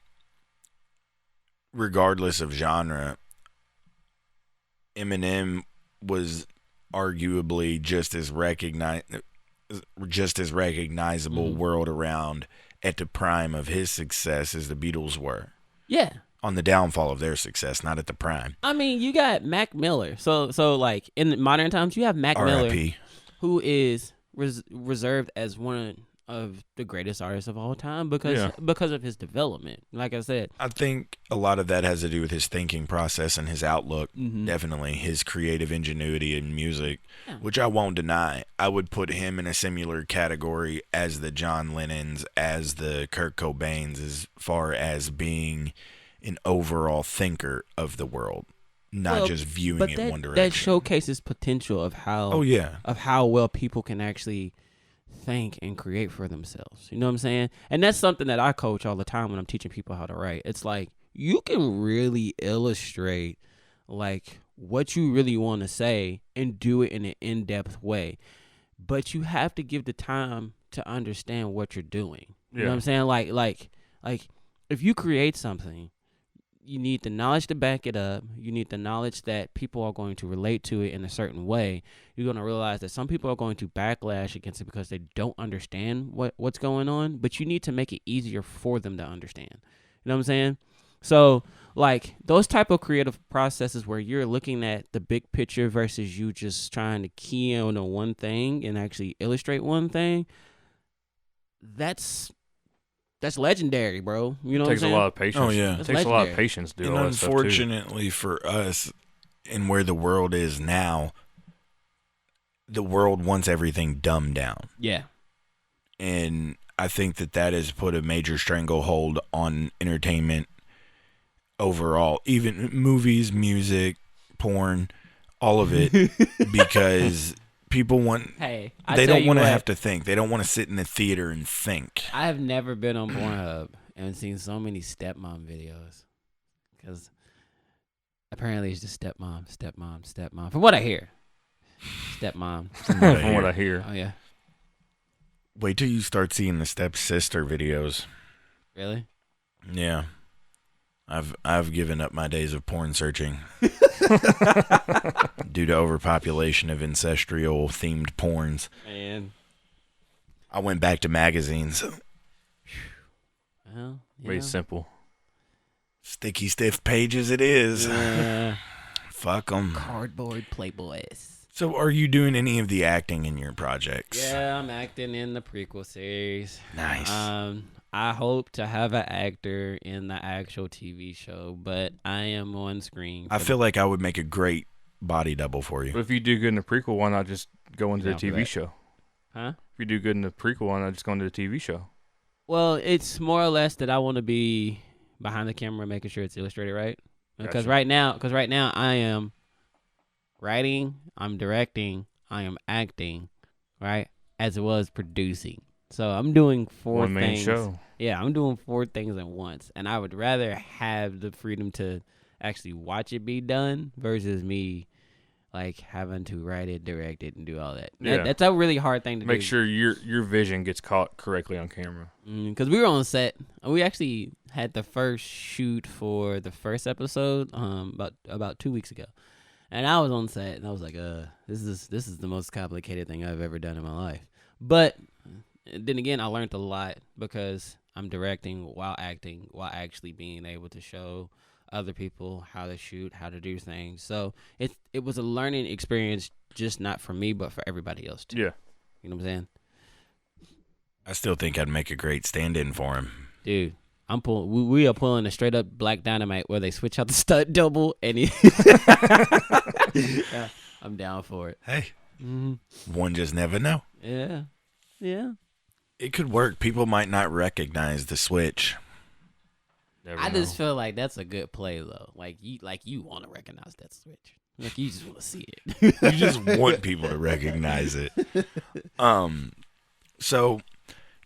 regardless of genre, Eminem was arguably just as recognizable world around at the prime of his success as the Beatles were. Yeah. On the downfall of their success, not at the prime. You got Mac Miller. So in modern times, you have Mac Miller, who is reserved as one of the greatest artists of all time because of his development. Like I said, I think a lot of that has to do with his thinking process and his outlook. Definitely his creative ingenuity in music, which I won't deny. I would put him in a similar category as the John Lennons, as the Kurt Cobains, as far as being an overall thinker of the world, not just viewing it one direction. That showcases potential of how of how well people can actually think and create for themselves. You know what I'm saying? And that's something that I coach all the time when I'm teaching people how to write. It's like you can really illustrate what you really want to say and do it in an in-depth way. But you have to give the time to understand what you're doing. You know what I'm saying? Like if you create something, you need the knowledge to back it up. You need the knowledge that people are going to relate to it in a certain way. You're going to realize that some people are going to backlash against it because they don't understand what's going on, but you need to make it easier for them to understand. You know what I'm saying? So like those type of creative processes where you're looking at the big picture versus you just trying to key in on one thing and actually illustrate one thing, that's legendary, bro. You know what I'm saying? Takes a lot of patience. Oh, yeah. It takes a lot of patience to do And all that stuff, too. unfortunately for us, and where the world is now, the world wants everything dumbed down. Yeah. And I think that has put a major stranglehold on entertainment overall, even movies, music, porn, all of it, because people want. Hey, they don't want to have to think. They don't want to sit in the theater and think. I have never been on Pornhub and seen so many stepmom videos, because apparently it's just stepmom. From what I hear, stepmom. From what I hear. Oh yeah. Wait till you start seeing the stepsister videos. Really? Yeah. I've given up my days of porn searching due to overpopulation of ancestral themed porns. Man. I went back to magazines. Well, Very simple. Sticky stiff pages it is. Yeah. Fuck them. Cardboard Playboys. So are you doing any of the acting in your projects? Yeah, I'm acting in the prequel series. Nice. I hope to have an actor in the actual TV show, but I am on screen. I feel like I would make a great body double for you. But if you do good in the prequel, why not just go into the Down for TV that. show? Huh? If you do good in the prequel, why not just go into the TV show? Well, it's more or less that I want to be behind the camera, making sure it's illustrated right. Because Gotcha. right now I am writing, I'm directing, I am acting, right? As well as producing. So I'm doing four One man things. show. Yeah, I'm doing four things at once, and I would rather have the freedom to actually watch it be done versus me like having to write it, direct it, and do all that. Yeah. That's a really hard thing to do. Make sure your vision gets caught correctly on camera. Because we were on set. We actually had the first shoot for the first episode about 2 weeks ago, and I was on set, and I was like, this is the most complicated thing I've ever done in my life. But then again, I learned a lot because I'm directing while acting, while actually being able to show other people how to shoot, how to do things. So it was a learning experience, just not for me, but for everybody else too. Yeah. You know what I'm saying? I still think I'd make a great stand-in for him. Dude, we are pulling a straight up Black Dynamite where they switch out the stunt double and yeah, I'm down for it. Hey, one just never know. Yeah. Yeah. It could work. People might not recognize the switch. Never I know. just feel like that's a good play though. Like you want to recognize that switch. Like you just want to see it. You just want people to recognize it. So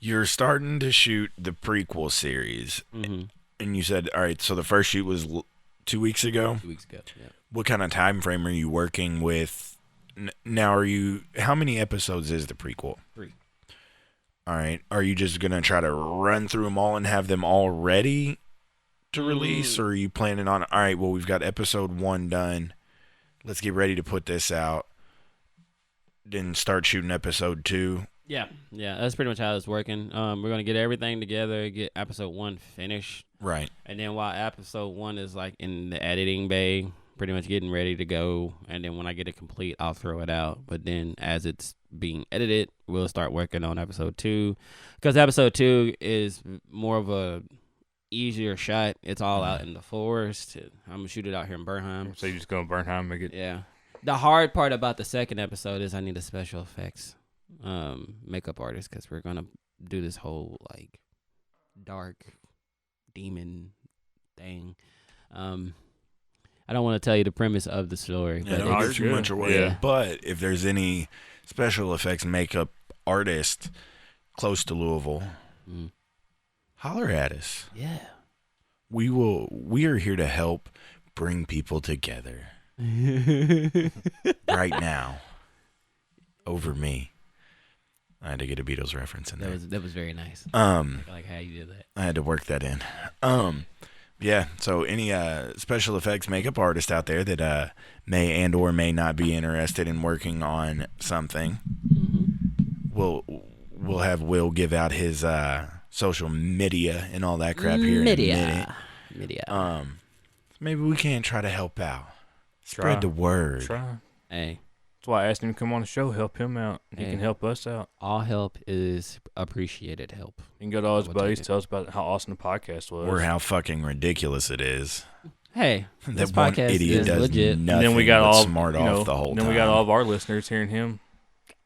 you're starting to shoot the prequel series, Mm-hmm. and you said, all right, so the first shoot was 2 weeks ago. 2 weeks ago. Yeah. What kind of time frame are you working with? Now, how many episodes is the prequel? 3. All right. Are you just going to try to run through them all and have them all ready to release? Or are you planning on, all right, well, we've got episode 1 done. Let's get ready to put this out. Then start shooting episode 2. Yeah. That's pretty much how it's working. We're gonna get everything together, get episode 1 finished, Right. and then while episode 1 is like in the editing bay, pretty much getting ready to go, and then when I get it complete, I'll throw it out. But then as it's being edited, we'll start working on episode 2, because episode 2 is more of a easier shot. It's all out in the forest. I'm gonna shoot it out here in Burnham. So you just go to Burnham, make it. Yeah. The hard part about the second episode is I need a special effects makeup artist, because we're gonna do this whole like dark demon thing. I don't want to tell you the premise of the story, Yeah, but don't it's, give too much away. Yeah. But if there's any special effects makeup artist close to Louisville, holler at us. yeah. We are here to help bring people together right now over me. I had to get a Beatles reference in there. That was very nice. I Like how you did that. had to work that in. Yeah, so any special effects makeup artist out there that may and or may not be interested in working on something, we'll have Will give out his social media and all that crap here in a minute. Media. Maybe we can try to help out. Spread the word. Try. Hey. That's why I asked him to come on the show, help him out. He can help us out. All help is appreciated help. He can go to all his buddies, tell us about how awesome the podcast was. Or how fucking ridiculous it is. Hey, that one idiot does legit. nothing and then we got but all, smart off the whole time. Then we got all of our listeners hearing him.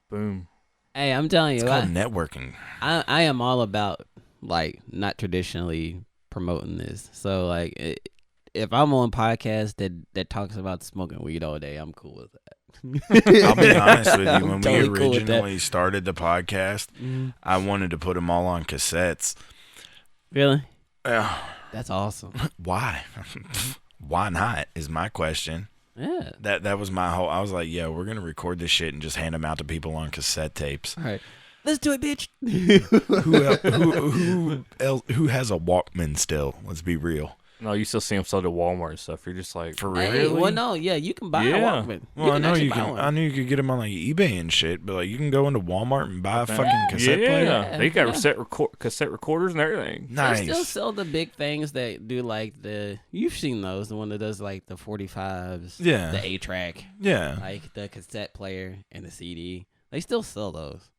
Boom. Hey, I'm telling you. It's called networking. I am all about, like, not traditionally promoting this. So, like, if I'm on a podcast that talks about smoking weed all day, I'm cool with that. I'll be honest with you. When totally we originally started the podcast, I wanted to put them all on cassettes. Really? That's awesome. Why? Why not is my question. Yeah. That was my whole. I was like, yeah, we're gonna record this shit and just hand them out to people on cassette tapes. All right. Let's do it, bitch. Who has a Walkman still? Let's be real. No, you still see them sold at Walmart and stuff. You're just like, for real? Hey, well, no, yeah, you can buy a Walkman. Well, I know you can. I knew you could get them on like eBay and shit, but like you can go into Walmart and buy a fucking cassette player. Yeah, they got cassette recorders and everything. Nice. They still sell the big things that do like you've seen those, the one that does like the 45s, yeah, the 8-track, yeah, like the cassette player and the CD. They still sell those.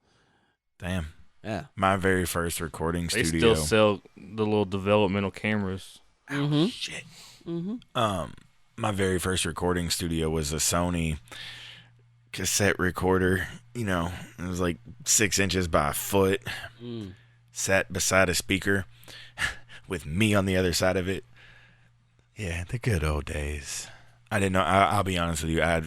Damn. Yeah. My very first recording studio. They still sell the little developmental cameras. Oh, shit. My very first recording studio was a Sony cassette recorder. You know, it was like 6 inches by a foot. Sat beside a speaker with me on the other side of it. Yeah, the good old days. I didn't know. I'll be honest with you. I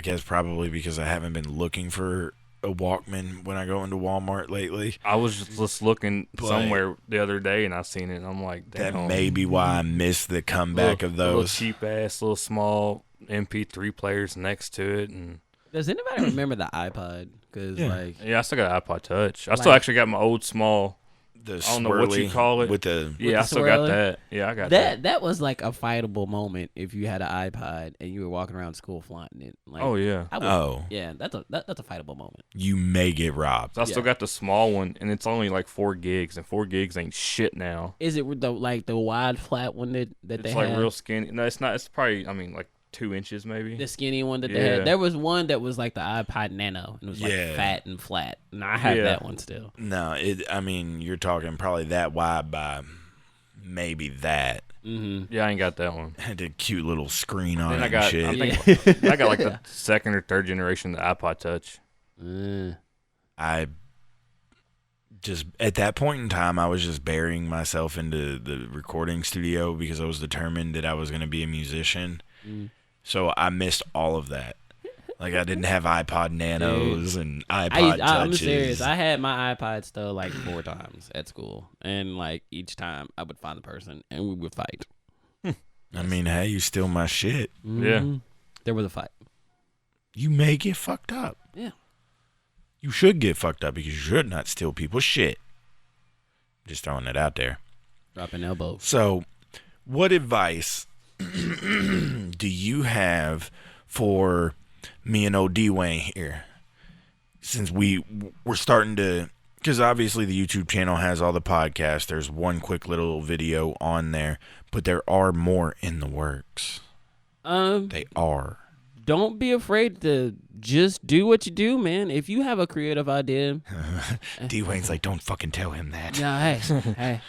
guess probably because I haven't been looking for a Walkman when I go into Walmart lately. I was just looking somewhere the other day and I seen it and I'm like, damn. That may be why I missed the comeback of those. Little cheap ass, little small MP3 players next to it. And does anybody remember the iPod? Because I still got an iPod Touch. I still actually got my old small. I don't know what you call it. With the I still got that. Yeah, I got that. That was like a fightable moment if you had an iPod and you were walking around school flaunting it. Like, oh yeah. Yeah, that's a fightable moment. You may get robbed. So I still got the small one, and it's only like 4 gigs, and 4 gigs ain't shit now. Is it the wide flat one that they had? It's like real skinny. No, it's not. It's probably like 2 inches maybe. The skinny one that they had. There was one that was like the iPod Nano. And it was like fat and flat. And I have that one still. No, you're talking probably that wide by maybe that. Mm-hmm. Yeah, I ain't got that one. Had a cute little screen on it I got, and shit. I got like the second or third generation of the iPod Touch. I just, at that point in time, I was just burying myself into the recording studio because I was determined that I was going to be a musician. So I missed all of that. Like, I didn't have iPod Nanos and iPod Touches. I'm serious. I had my iPod stole like 4 times at school. And, like, each time I would find the person and we would fight. I mean, hey, you steal my shit. Yeah. There was a fight. You may get fucked up. Yeah. You should get fucked up because you should not steal people's shit. Just throwing it out there. Dropping elbows. So, what advice do you have for me and old D-Wayne here? Since we're starting to, because obviously the YouTube channel has all the podcasts. There's one quick little video on there, but there are more in the works. They are. Don't be afraid to just do what you do, man. If you have a creative idea. D-Wayne's like, don't fucking tell him that. Yeah, hey.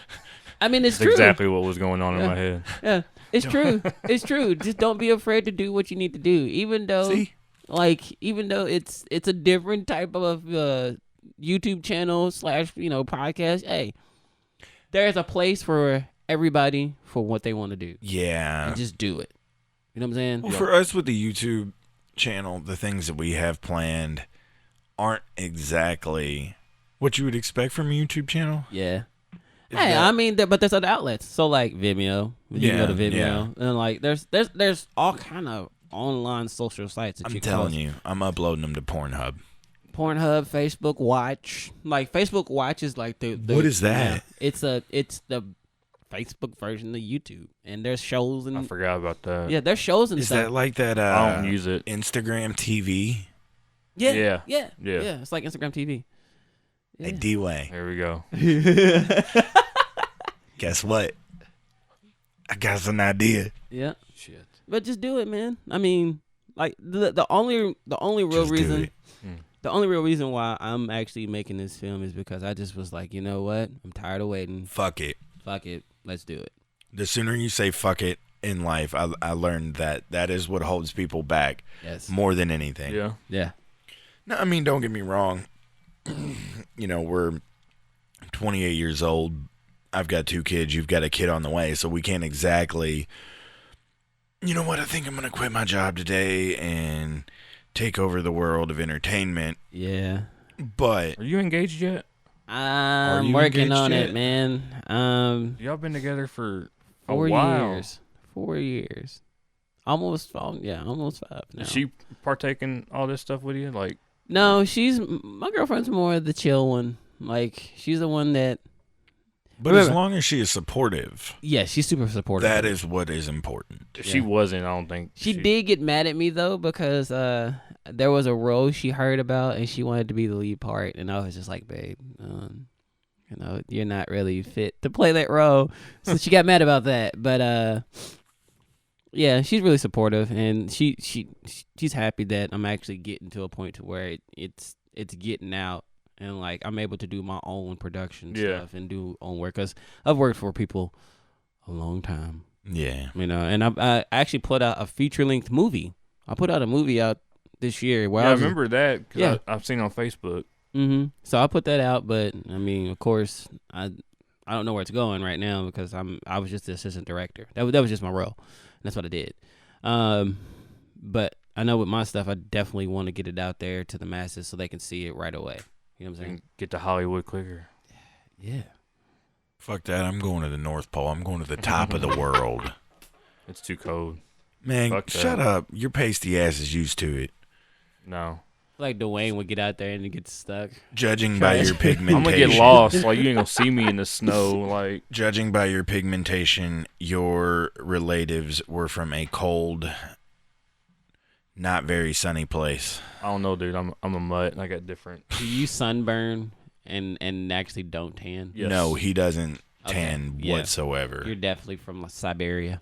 I mean, it's That's true. exactly what was going on in my head. Yeah, it's true. It's true. Just don't be afraid to do what you need to do, even though it's a different type of YouTube channel / podcast. Hey, there's a place for everybody for what they want to do. Yeah, and just do it. You know what I'm saying? Well, for us with the YouTube channel, the things that we have planned aren't exactly what you would expect from a YouTube channel. Yeah. I mean, but there's other outlets. So like Vimeo, you can go to Vimeo, and like there's all kind of online social sites. I'm telling you, I'm uploading them to Pornhub. Pornhub, Facebook Watch. Like Facebook Watch is like the what is that? It's the Facebook version of YouTube, and there's shows and I forgot about that. Yeah, there's shows and is stuff. Is that like that? I don't use it. Instagram TV. Yeah. It's like Instagram TV. Yeah. Hey, D-Way. There we go. Guess what? I got an idea. Yeah. Shit. But just do it, man. I mean, like the only real Just do reason it. the only real reason why I'm actually making this film is because I just was like, you know what? I'm tired of waiting. Fuck it. Fuck it. Let's do it. The sooner you say fuck it in life, I learned that is what holds people back. Yes. More than anything. Yeah. Yeah. No, I mean, don't get me wrong. We're 28 years old. I've got 2 kids. You've got a kid on the way. So we can't exactly, you know what? I think I'm going to quit my job today and take over the world of entertainment. Yeah. But Are you engaged yet? I'm you working engaged on yet? it, man. Y'all been together for a 4 while. years. 4 years. Almost 5 now. Is she partaking all this stuff with you? Like, No, my girlfriend's more the chill one. Like, she's the one that. as Remember- long as she is supportive, Yeah, she's super supportive. that is what is important. if she wasn't, I don't think She did get mad at me though because there was a role she heard about and she wanted to be the lead part, and I was just like, babe, you're not really fit to play that role. So she got mad about that, but yeah, she's really supportive, and she's happy that I'm actually getting to a point to where it's getting out. And, like, I'm able to do my own production stuff and do own work. Because I've worked for people a long time. Yeah. And I actually put out a feature-length movie. I put out a movie out this year. Where I remember that because Yeah. I've seen it on Facebook. Mm-hmm. So I put that out, but, I mean, of course, I don't know where it's going right now because I was just the assistant director. That was just my role. That's what I did. But I know with my stuff, I definitely want to get it out there to the masses so they can see it right away. You know what I'm saying? And get to Hollywood quicker. Yeah. Fuck that. I'm going to the North Pole. I'm going to the top of the world. It's too cold. Man, Fuck that. shut up. Your pasty ass is used to it. No. Like Dwayne would get out there and get stuck. Judging by your pigmentation. I'm gonna get lost. Like, you ain't gonna see me in the snow. Like, Judging by your pigmentation, your relatives were from a cold, not very sunny place. I don't know, dude. I'm a mutt. And I got different. Do you sunburn and actually don't tan? Yes. No, he doesn't Okay, tan yeah. whatsoever. You're definitely from Siberia.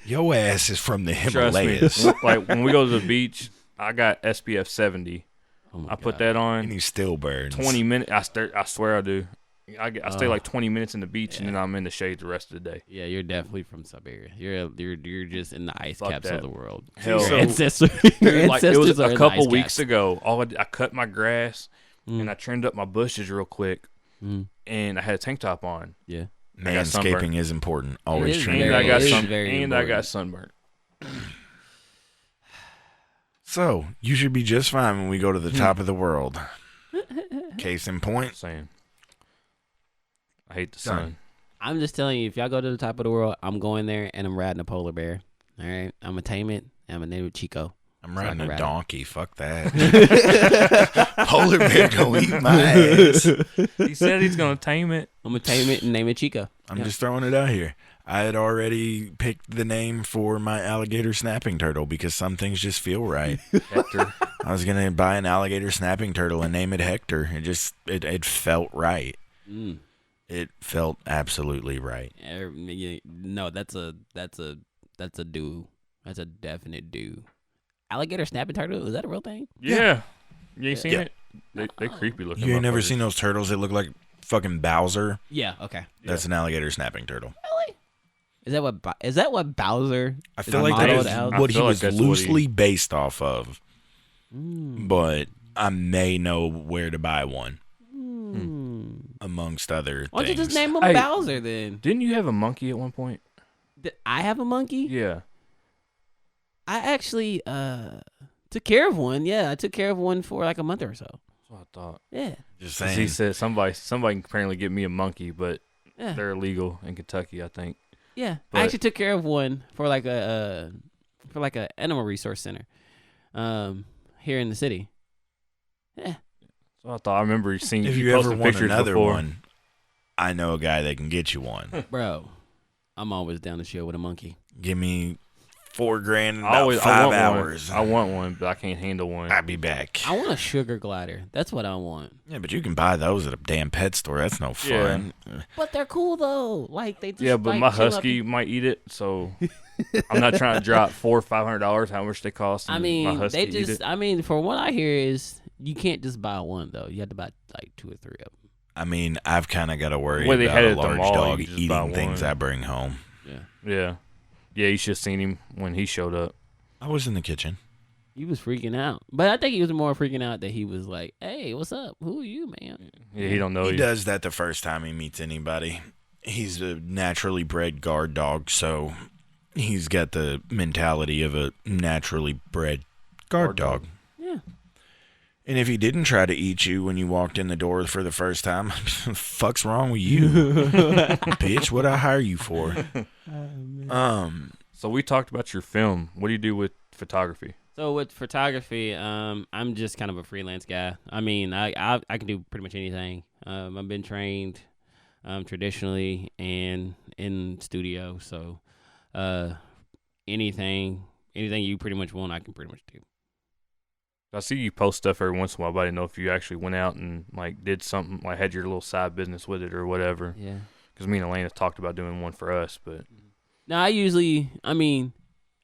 Your ass is from the Trust Himalayas. me. Like, when we go to the beach, I got SPF 70. Oh my I put God. that And on. he still burns. 20 minutes. I swear I do. I stay like 20 minutes in the beach, and then I'm in the shade the rest of the day. Yeah, you're definitely from Siberia. You're just in the ice Fuck caps that. of the world. Hell, Your so- ancestors, Like, it was are a in the couple ice weeks caps. ago. I cut my grass, and I trimmed up my bushes real quick, Mm. and I had a tank top on. Yeah. I got sunburned. Manscaping is important. Always is trim And your I got It is bush. sun. very And I got important. sunburned. So, you should be just fine when we go to the top of the world. Case in point. Saying, I hate the Done. sun. I'm just telling you, if y'all go to the top of the world, I'm going there and I'm riding a polar bear. All right, I'm gonna tame it. And I'm gonna name it Chico. I'm So I riding can a ride it. donkey. Fuck that. Polar bear gonna eat my ass. He said he's gonna tame it. I'm gonna tame it and name it Chico. I'm Yeah. just throwing it out here. I had already picked the name for my alligator snapping turtle because some things just feel right. Hector. I was gonna buy an alligator snapping turtle and name it Hector. It felt right. Mm. It felt absolutely right. No, that's a do. That's a definite do. Alligator snapping turtle, is that a real thing? Yeah. You ain't seen Yeah. it? They creepy looking. You ain't never motherfuckers. seen those turtles that look like fucking Bowser? Yeah. Okay. That's an alligator snapping turtle. Really? Is that what Bowser? I is feel like that modeled is out? what I he feel like was that's what he- loosely based off of. Mm. But I may know where to buy one, Mm. amongst other Why don't you things. just name him Hey. Bowser then? Didn't you have a monkey at one point? Did I have a monkey? Yeah. I actually took care of one. Yeah, I took care of one for like a month or so. That's what I thought. Yeah. Just 'Cause saying. he said somebody can apparently get me a monkey, but Yeah. they're illegal in Kentucky, I think. Yeah. But- I actually took care of one for like a animal resource center here in the city. Yeah. So I thought I remember seeing If you you ever posted want pictures another before. one, I know a guy that can get you one. Bro, I'm always down to chill with a monkey. Give me $4,000 in about 5 hours. I want one, but I can't handle one. I'll be back. I want a sugar glider. That's what I want. Yeah, but you can buy those at a damn pet store. That's no fun. Yeah. But they're cool though. Like they just but like, my husky might eat it, so I'm not trying to drop $400 or $500 how much they cost. I mean, they just. I mean, from what I hear is you can't just buy one though. You have to buy like 2 or 3 of them. I mean, I've kind of got to worry Well, they about had it a at the large mall, dog you just eating buy things one. I bring home. Yeah. You should have seen him when he showed up. I was in the kitchen. He was freaking out, but I think he was more freaking out that he was like, "Hey, what's up? Who are you, man?" Yeah, he don't know He you. does that the first time he meets anybody. He's a naturally bred guard dog, so he's got the mentality of a naturally bred guard dog. Yeah. And if he didn't try to eat you when you walked in the door for the first time, fuck's wrong with you? Bitch, what'd I hire you for? So we talked about your film. What do you do with photography? So with photography, I'm just kind of a freelance guy. I mean, I can do pretty much anything. I've been trained traditionally and in studio, so anything you pretty much want, I can pretty much do. I see you post stuff every once in a while, but I didn't know if you actually went out and like did something, like had your little side business with it or whatever. Yeah. Because me and Elena talked about doing one for us, but No, I mean,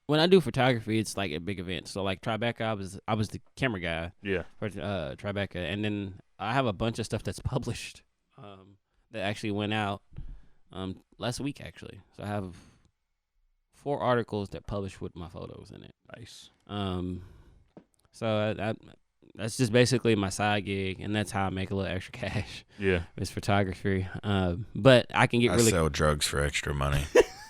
when I do photography, it's like a big event. So like Tribeca, I was the camera guy yeah. for Tribeca, and then I have a bunch of stuff that's published that actually went out last week actually. So I have 4 articles that published with my photos in it. Nice. So that's just basically my side gig, and that's how I make a little extra cash. Yeah. Is photography. But I can get really. I sell drugs for extra money.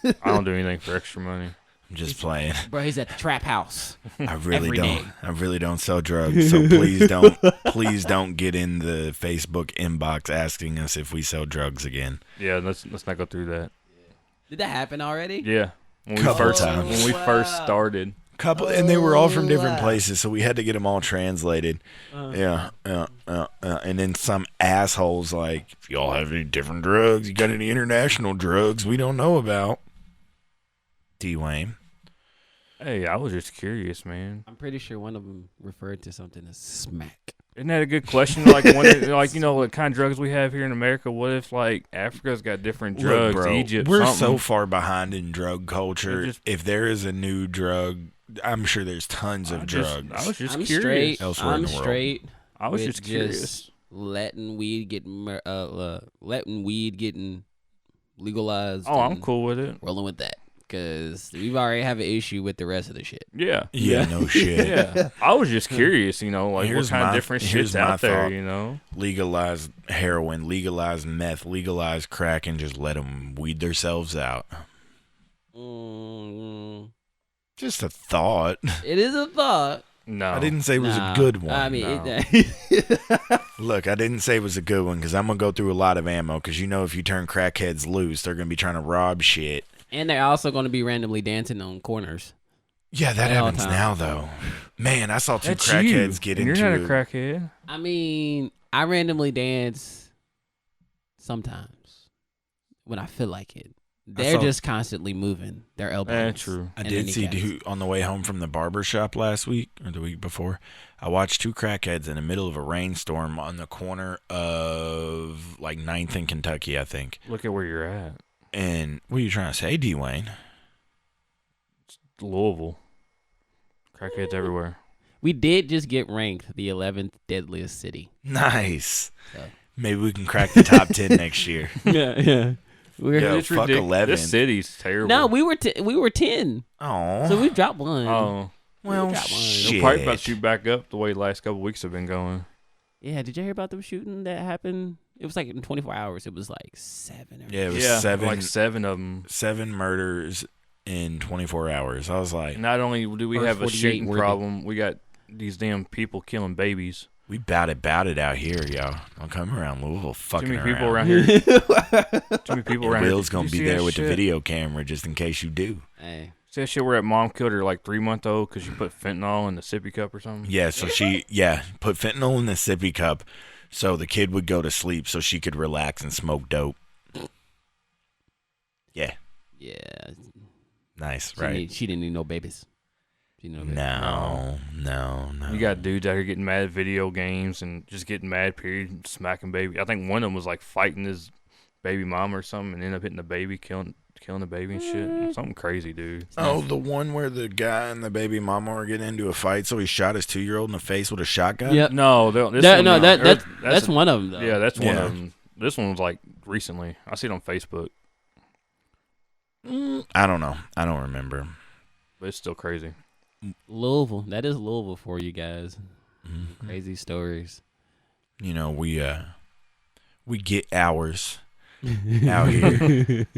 I don't do anything for extra money. I'm just playing. Bro, he's at the trap house. I really every don't. day. I really don't sell drugs. So please don't get in the Facebook inbox asking us if we sell drugs again. Yeah, let's not go through that. Did that happen already? Yeah. When Couple times. When we first started. And they were all from different places, so we had to get them all translated. And then some assholes like, if y'all have any different drugs, you got any international drugs we don't know about? D-Wayne. Hey, I was just curious, man. I'm pretty sure one of them referred to something as smack. Isn't that a good question? Like, like you know, what kind of drugs we have here in America? What if like Africa's got different drugs? Look, bro, Egypt, we're something? so far behind in drug culture. If there is a new drug, I'm sure there's tons of drugs. I was just I'm curious. straight. Elsewhere in I'm the world. straight. I was with just curious. Letting weed getting legalized. Oh, I'm and cool with it. rolling with that because we've already have an issue with the rest of the shit. Yeah. Yeah, no shit. Yeah. I was just curious, you know, like Here's what kind my- of different here's shit's my out there, thought. you know? Legalize heroin, legalize meth, legalize crack, and just let them weed themselves out. Just a thought. It is a thought. No. I didn't say it was Nah, a good one. I mean, no. Look, I didn't say it was a good one because I'm going to go through a lot of ammo because you know if you turn crackheads loose, they're going to be trying to rob shit. and they're also going to be randomly dancing on corners. Yeah, that At all happens times. now, though. Man, I saw 2 That's crackheads you. get And into You're not a crackhead. I mean, I randomly dance sometimes when I feel like it. They're saw- just constantly moving their elbows. True. I and did their see kneecaps. on the way home from the barber shop last week or the week before. I watched 2 crackheads in the middle of a rainstorm on the corner of like 9th and Kentucky, I think. Look at where you're at. And what are you trying to say, D-Wayne? Louisville. Crackheads everywhere. We did just get ranked the 11th deadliest city. Nice. So. Maybe we can crack the top 10 next year. Yeah. Yo, It's fuck ridiculous. 11. This city's terrible. No, we were 10. Oh. So we dropped one. Oh. well, got one. shit. They'll probably about to shoot back up the way the last couple weeks have been going. Yeah, did you hear about the shooting that happened? It was like in 24 hours. It was like 7 or Yeah, it was Yeah, 7. like 7 of them. 7 murders in 24 hours. I was like, Not only do we First have a 48 shooting worthy. problem, we got these damn people killing babies. we bout it out here, y'all. Don't come around Louisville fucking Too many people around. around here. Too many people And around here. Will's going Did to you be see there that with the shit? video camera just in case you do. Hey. See that shit where that mom killed her like 3-month-old because she put fentanyl in the sippy cup or something? Yeah, so she put fentanyl in the sippy cup so the kid would go to sleep so she could relax and smoke dope. Yeah. Yeah. Nice, right? She didn't need no babies. No. You got dudes out here getting mad at video games and just getting mad, period, smacking baby. I think one of them was like fighting his baby mom or something and ended up hitting the baby, killing the baby and shit. Something crazy, dude. Oh, the one where the guy and the baby mama were getting into a fight, so he shot his 2-year-old in the face with a shotgun? Yep. No, that's one of them, though. Yeah, that's one of them. This one was like recently. I see it on Facebook. I don't know. I don't remember. But it's still crazy. Louisville. That is Louisville for you guys. Mm-hmm. Crazy stories. You know, we get hours out here.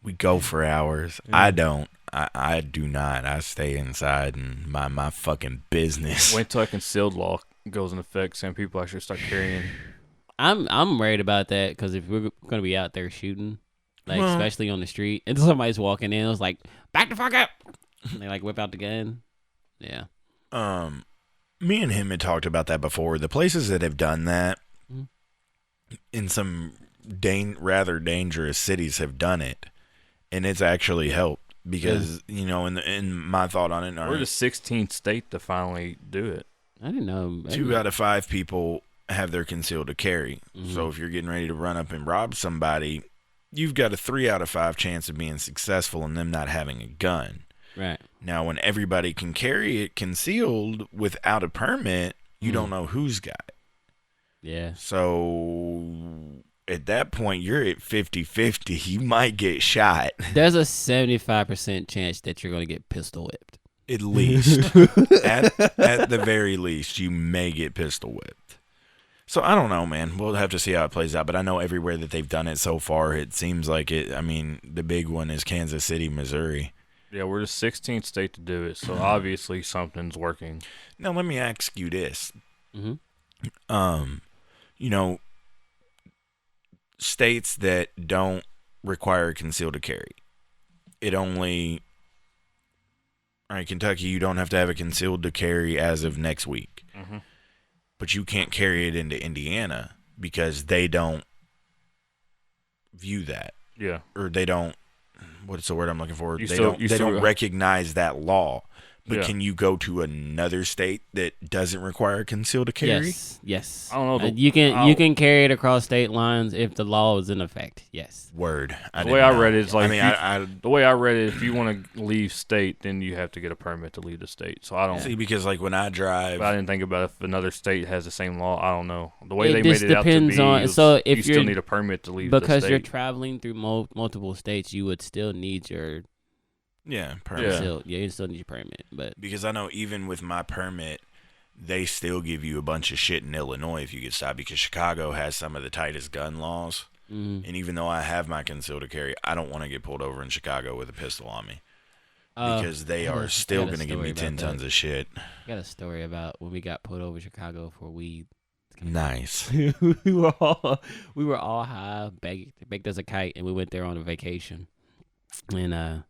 We go for hours. Yeah. I don't. I do not. I stay inside and mind my fucking business. Wait till a concealed law goes in effect, saying people actually start carrying. I'm worried about that because if we're gonna be out there shooting, especially on the street, and somebody's walking in, it's like back the fuck up. And they like whip out the gun. Yeah. Me and him had talked about that before. The places that have done that in some rather dangerous cities have done it, and it's actually helped because you know, in my thought on it, we're the 16th state to finally do it. I didn't know. 2 out of 5 people have their concealed to carry. Mm-hmm. So if you're getting ready to run up and rob somebody, you've got a 3 out of 5 chance of being successful and them not having a gun. Right. Now, when everybody can carry it concealed without a permit, you don't know who's got it. Yeah. So at that point, you're at 50-50. You might get shot. There's a 75% chance that you're going to get pistol whipped. At least. at the very least, you may get pistol whipped. So I don't know, man. We'll have to see how it plays out. But I know everywhere that they've done it so far, it seems like it. I mean, the big one is Kansas City, Missouri. Yeah, we're the 16th state to do it, so obviously something's working. Now, let me ask you this. Mm-hmm. You know, states that don't require concealed to carry. It only... All right, Kentucky, you don't have to have a concealed to carry as of next week. Mm-hmm. But you can't carry it into Indiana because they don't view that. Yeah. Or they don't... What's the word I'm looking for? They don't recognize that law. But Yeah. can you go to another state that doesn't require concealed to carry? Yes. I don't know. You can carry it across state lines if the law is in effect. Yes. Word. The way I read it is like, the way I read it, if you want to leave state, then you have to get a permit to leave the state. So I don't see, because like when I drive, but I didn't think about if another state has the same law. I don't know. The way It they just made it out to depends be, on- is so if you still you're- need a permit to leave the Because state. you're traveling through multiple states, you would still need your permit. you still need your permit. But Because I know even with my permit, they still give you a bunch of shit in Illinois if you get stopped because Chicago has some of the tightest gun laws. mm-hmm. And even though I have my concealed to carry, I don't want to get pulled over in Chicago with a pistol on me. Because they are still going to give me 10 tons of shit. I got a story about when we got pulled over in Chicago for weed. Nice. we were all high, baked as a kite, and we went there on a vacation. And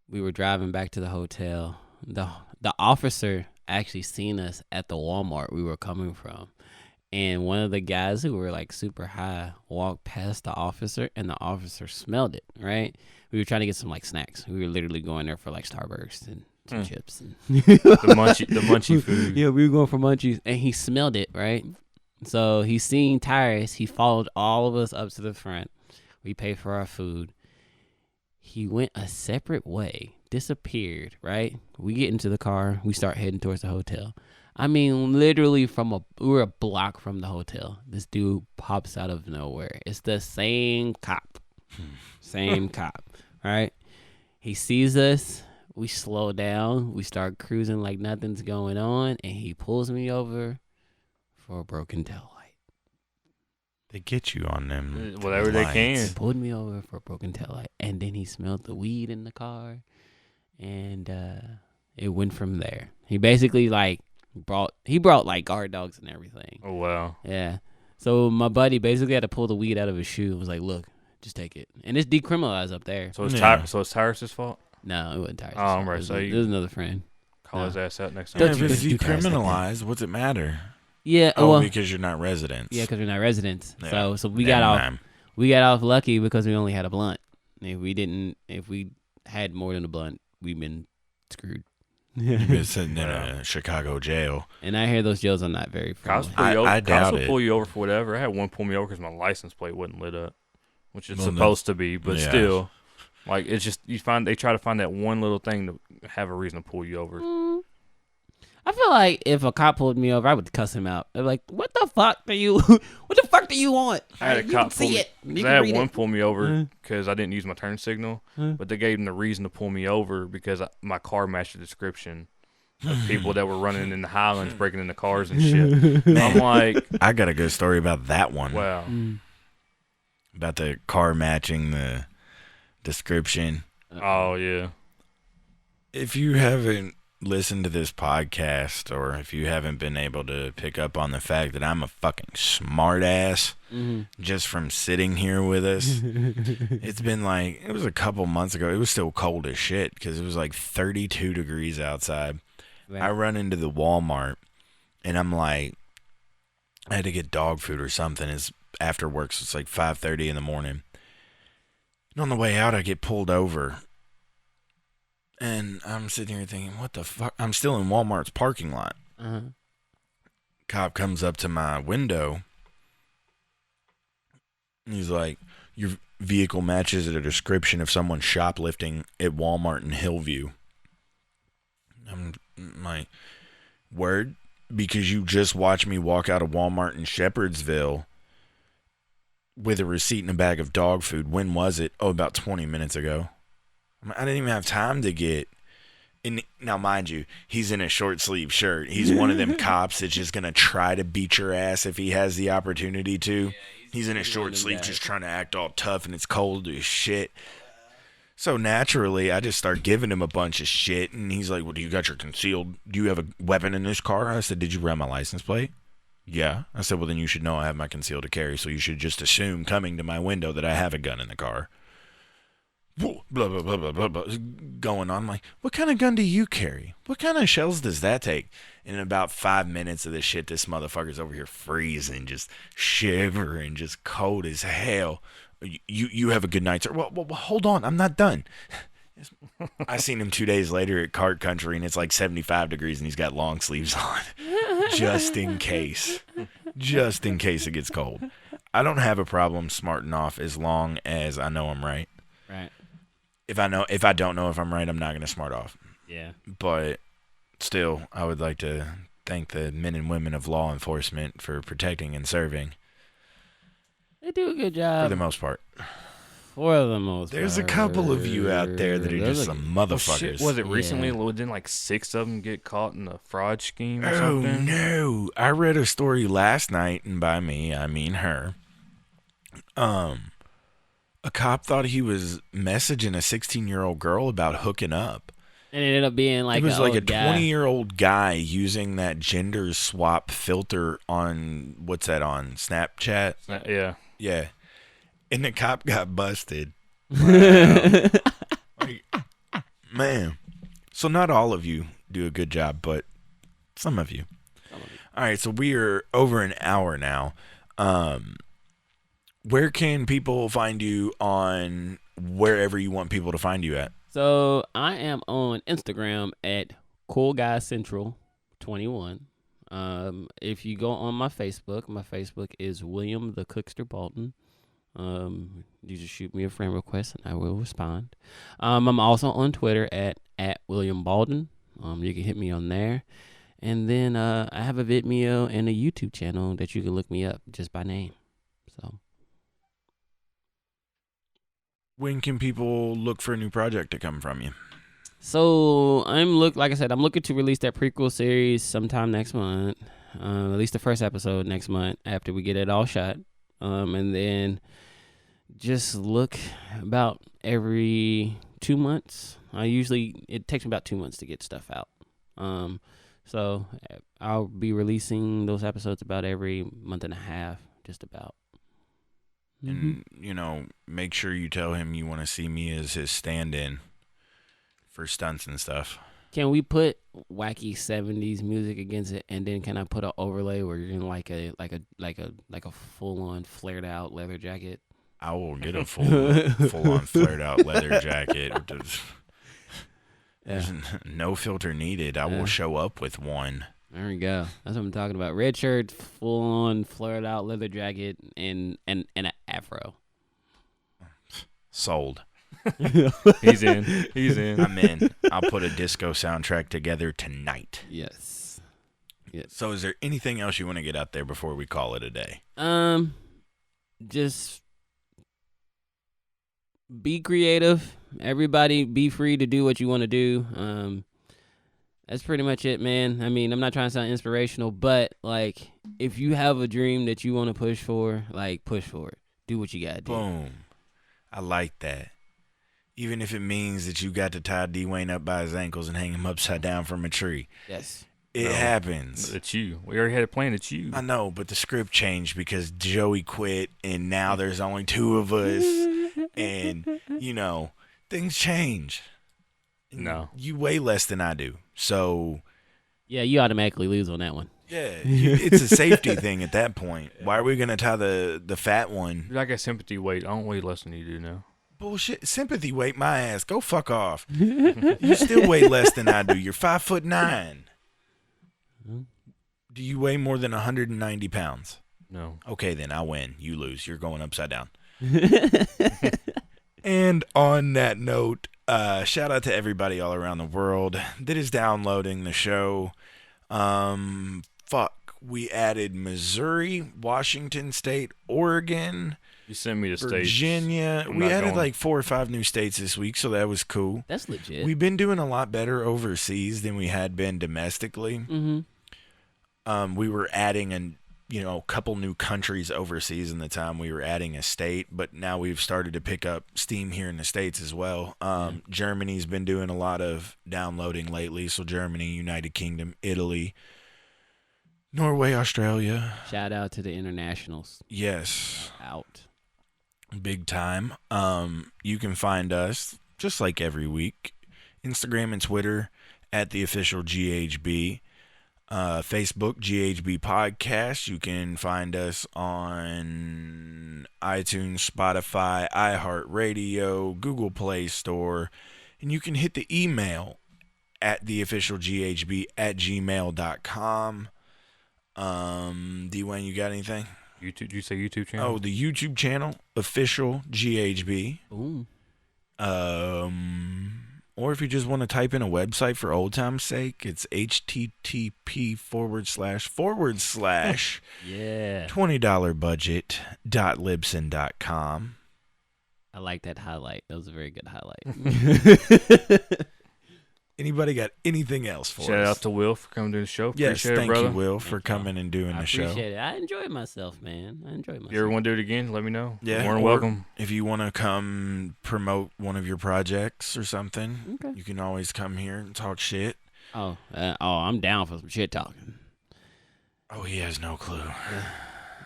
we were driving back to the hotel. The officer actually seen us at the Walmart we were coming from. And one of the guys who were like super high walked past the officer, and the officer smelled it, right? We were trying to get some like snacks. We were literally going there for like Starburst and some chips. And the munchy food. Yeah, we were going for munchies, and he smelled it, right? So he seen Tyrus. He followed all of us up to the front. We paid for our food. He went a separate way, disappeared, right? We get into the car. We start heading towards the hotel. I mean, literally we were a block from the hotel. This dude pops out of nowhere. It's the same cop. Same cop, right? He sees us. We slow down. We start cruising like nothing's going on. And he pulls me over for a broken tail light. They get you on them. Whatever they can. He pulled me over for a broken tail light. And then he smelled the weed in the car. And it went from there. He basically brought like guard dogs and everything. Oh, wow. Yeah. So my buddy basically had to pull the weed out of his shoe and was like, look, just take it. And it's decriminalized up there. So it's Tyrus' fault? No, it wasn't Tyrus. Oh, I'm right. It was another friend. Call his ass out next time. Yeah, if it's decriminalized, what's it matter? Yeah. Because you're not residents. Yeah, because we're not residents. Yeah. So we got off lucky because we only had a blunt. If we had more than a blunt, we've been screwed. You've been sitting in a Chicago jail. And I hear those jails are not very friendly. I doubt it. Cops will pull you over for whatever. I had one pull me over because my license plate wasn't lit up, which it's supposed to be, but still, like it's just they try to find that one little thing to have a reason to pull you over. I feel like if a cop pulled me over, I would cuss him out. I'd be like, "What the fuck do you? What the fuck do you want?" I had a cop pull me. I had one pull me over because I didn't use my turn signal, but they gave him the reason to pull me over because my car matched the description of people that were running in the Highlands, breaking into cars and shit. I'm like, I got a good story about that one. Wow. About the car matching the description. Oh yeah. If you haven't listened to this podcast, or if you haven't been able to pick up on the fact that I'm a fucking smart ass just from sitting here with us, it's been like, it was a couple months ago. It was still cold as shit because it was like 32 degrees outside. Right. I run into the Walmart and I'm like, I had to get dog food or something. It's after work, so it's like 5:30 in the morning. And on the way out, I get pulled over. And I'm sitting here thinking, what the fuck? I'm still in Walmart's parking lot. Cop comes up to my window. And he's like, your vehicle matches a description of someone shoplifting at Walmart in Hillview. I'm like, word? Because you just watched me walk out of Walmart in Shepherdsville with a receipt and a bag of dog food. When was it? Oh, about 20 minutes ago. I didn't even have time to get in. Now, mind you, he's in a short sleeve shirt. He's one of them cops that's just going to try to beat your ass if he has the opportunity to. He's in a short sleeve just trying to act all tough, and it's cold as shit. So naturally, I just start giving him a bunch of shit, and he's like, well, do you have a weapon in this car? I said, did you run my license plate? Yeah. I said, well, then you should know I have my concealed to carry, so you should just assume coming to my window that I have a gun in the car. Blah, blah, blah, blah, blah, blah, going on. I'm like, what kind of gun do you carry? What kind of shells does that take? And in about 5 minutes of this shit, this motherfucker's over here freezing, just shivering, just cold as hell. You have a good night, sir. Well, hold on. I'm not done. I seen him 2 days later at Cart Country, and it's like 75 degrees, and he's got long sleeves on. Just in case. Just in case it gets cold. I don't have a problem smarting off as long as I know I'm right. Right. If I don't know if I'm right, I'm not going to smart off. Yeah. But still, I would like to thank the men and women of law enforcement for protecting and serving. They do a good job. For the most part. There's a couple of you out there that are just some motherfuckers. Shit, was it recently? Didn't like 6 of them get caught in a fraud scheme or something? Oh, no. I read a story last night, and by me, I mean her. A cop thought he was messaging a 16-year-old girl about hooking up. And it ended up being like it was like a guy. 20-year-old guy using that gender swap filter on, what's that on, Snapchat? Yeah. Yeah. And the cop got busted. Wow. Man. So not all of you do a good job, but some of you. All right, so we are over an hour now. Where can people find you on wherever you want people to find you at? So I am on Instagram at CoolGuyCentral21. If you go on my Facebook is William the Cookster Baldon. You just shoot me a friend request and I will respond. I'm also on Twitter at William Baldon. You can hit me on there. And then I have a Vimeo and a YouTube channel that you can look me up just by name. So. When can people look for a new project to come from you? So like I said, I'm looking to release that prequel series sometime next month. At least the first episode next month after we get it all shot. And then just look about every 2 months. It takes me about 2 months to get stuff out. So I'll be releasing those episodes about every month and a half, just about. And, make sure you tell him you want to see me as his stand-in for stunts and stuff. Can we put wacky 70s music against it, and then can I put an overlay where you're in like a full-on flared-out leather jacket? I will get a full-on flared-out leather jacket. There's no filter needed. I will show up with one. There we go. That's what I'm talking about. Red shirt, full-on flared-out leather jacket, and an afro. Sold. He's in. I'm in. I'll put a disco soundtrack together tonight. Yes. So is there anything else you want to get out there before we call it a day? Just be creative. Everybody be free to do what you want to do. That's pretty much it, man. I mean, I'm not trying to sound inspirational, but like if you have a dream that you want to push for, like push for it. Do what you got to do. Boom. I like that. Even if it means that you got to tie Dwayne up by his ankles and hang him upside down from a tree. Yes. It happens. It's you. We already had a plan. It's you. I know, but the script changed because Joey quit, and now there's only two of us. And, things change. No. You weigh less than I do. So. Yeah, you automatically lose on that one. Yeah, it's a safety thing at that point. Why are we going to tie the fat one? I got sympathy weight. I don't weigh less than you do now. Bullshit. Sympathy weight my ass. Go fuck off. You still weigh less than I do. You're 5'9". Do you weigh more than 190 pounds? No. Okay, then I win. You lose. You're going upside down. And on that note, shout out to everybody all around the world that is downloading the show. We added Missouri, Washington State, Oregon. You sent me to Virginia. states. We added like 4 or 5 new states this week, so that was cool. That's legit. We've been doing a lot better overseas than we had been domestically. Mm-hmm. We were adding a couple new countries overseas in the time we were adding a state, but now we've started to pick up steam here in the States as well. Germany's been doing a lot of downloading lately, so Germany, United Kingdom, Italy, Norway, Australia. Shout out to the internationals. Yes. Out. Big time. You can find us, just like every week, Instagram and Twitter at the official GHB. Facebook, GHB Podcast. You can find us on iTunes, Spotify, iHeartRadio, Google Play Store, and you can hit the email at theofficialghb@gmail.com. Dwayne, you got anything? YouTube? Did you say YouTube channel? Oh, the YouTube channel, official GHB. Ooh. Or if you just want to type in a website for old time's sake, it's http:// Yeah. $20budget.libsyn.com. I like that highlight. That was a very good highlight. Anybody got anything else for us? Shout out to Will for coming to the show. Yes, appreciate thank it, brother. you, Will, for coming and doing the show. I appreciate it. I enjoyed myself, man. You ever want to do it again? Let me know. Yeah, More than welcome. If you want to come promote one of your projects or something, okay, you can always come here and talk shit. I'm down for some shit talking. Oh, he has no clue.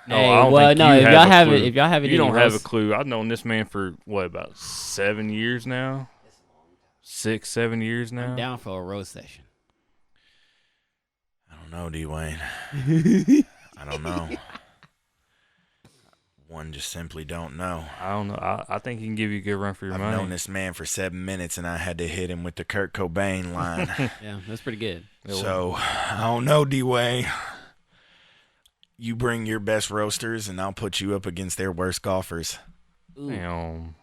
No, I don't think you if y'all have it, you don't have a clue. I've known this man for about 7 years now. 6, 7 years now. I'm down for a roast session. I don't know, Dwayne. I don't know. One just simply don't know. I don't know. I think he can give you a good run for your money. I've known this man for 7 minutes, and I had to hit him with the Kurt Cobain line. Yeah, that's pretty good. So, I don't know, D-Way. You bring your best roasters, and I'll put you up against their worst golfers. Damn.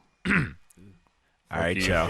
All right, y'all.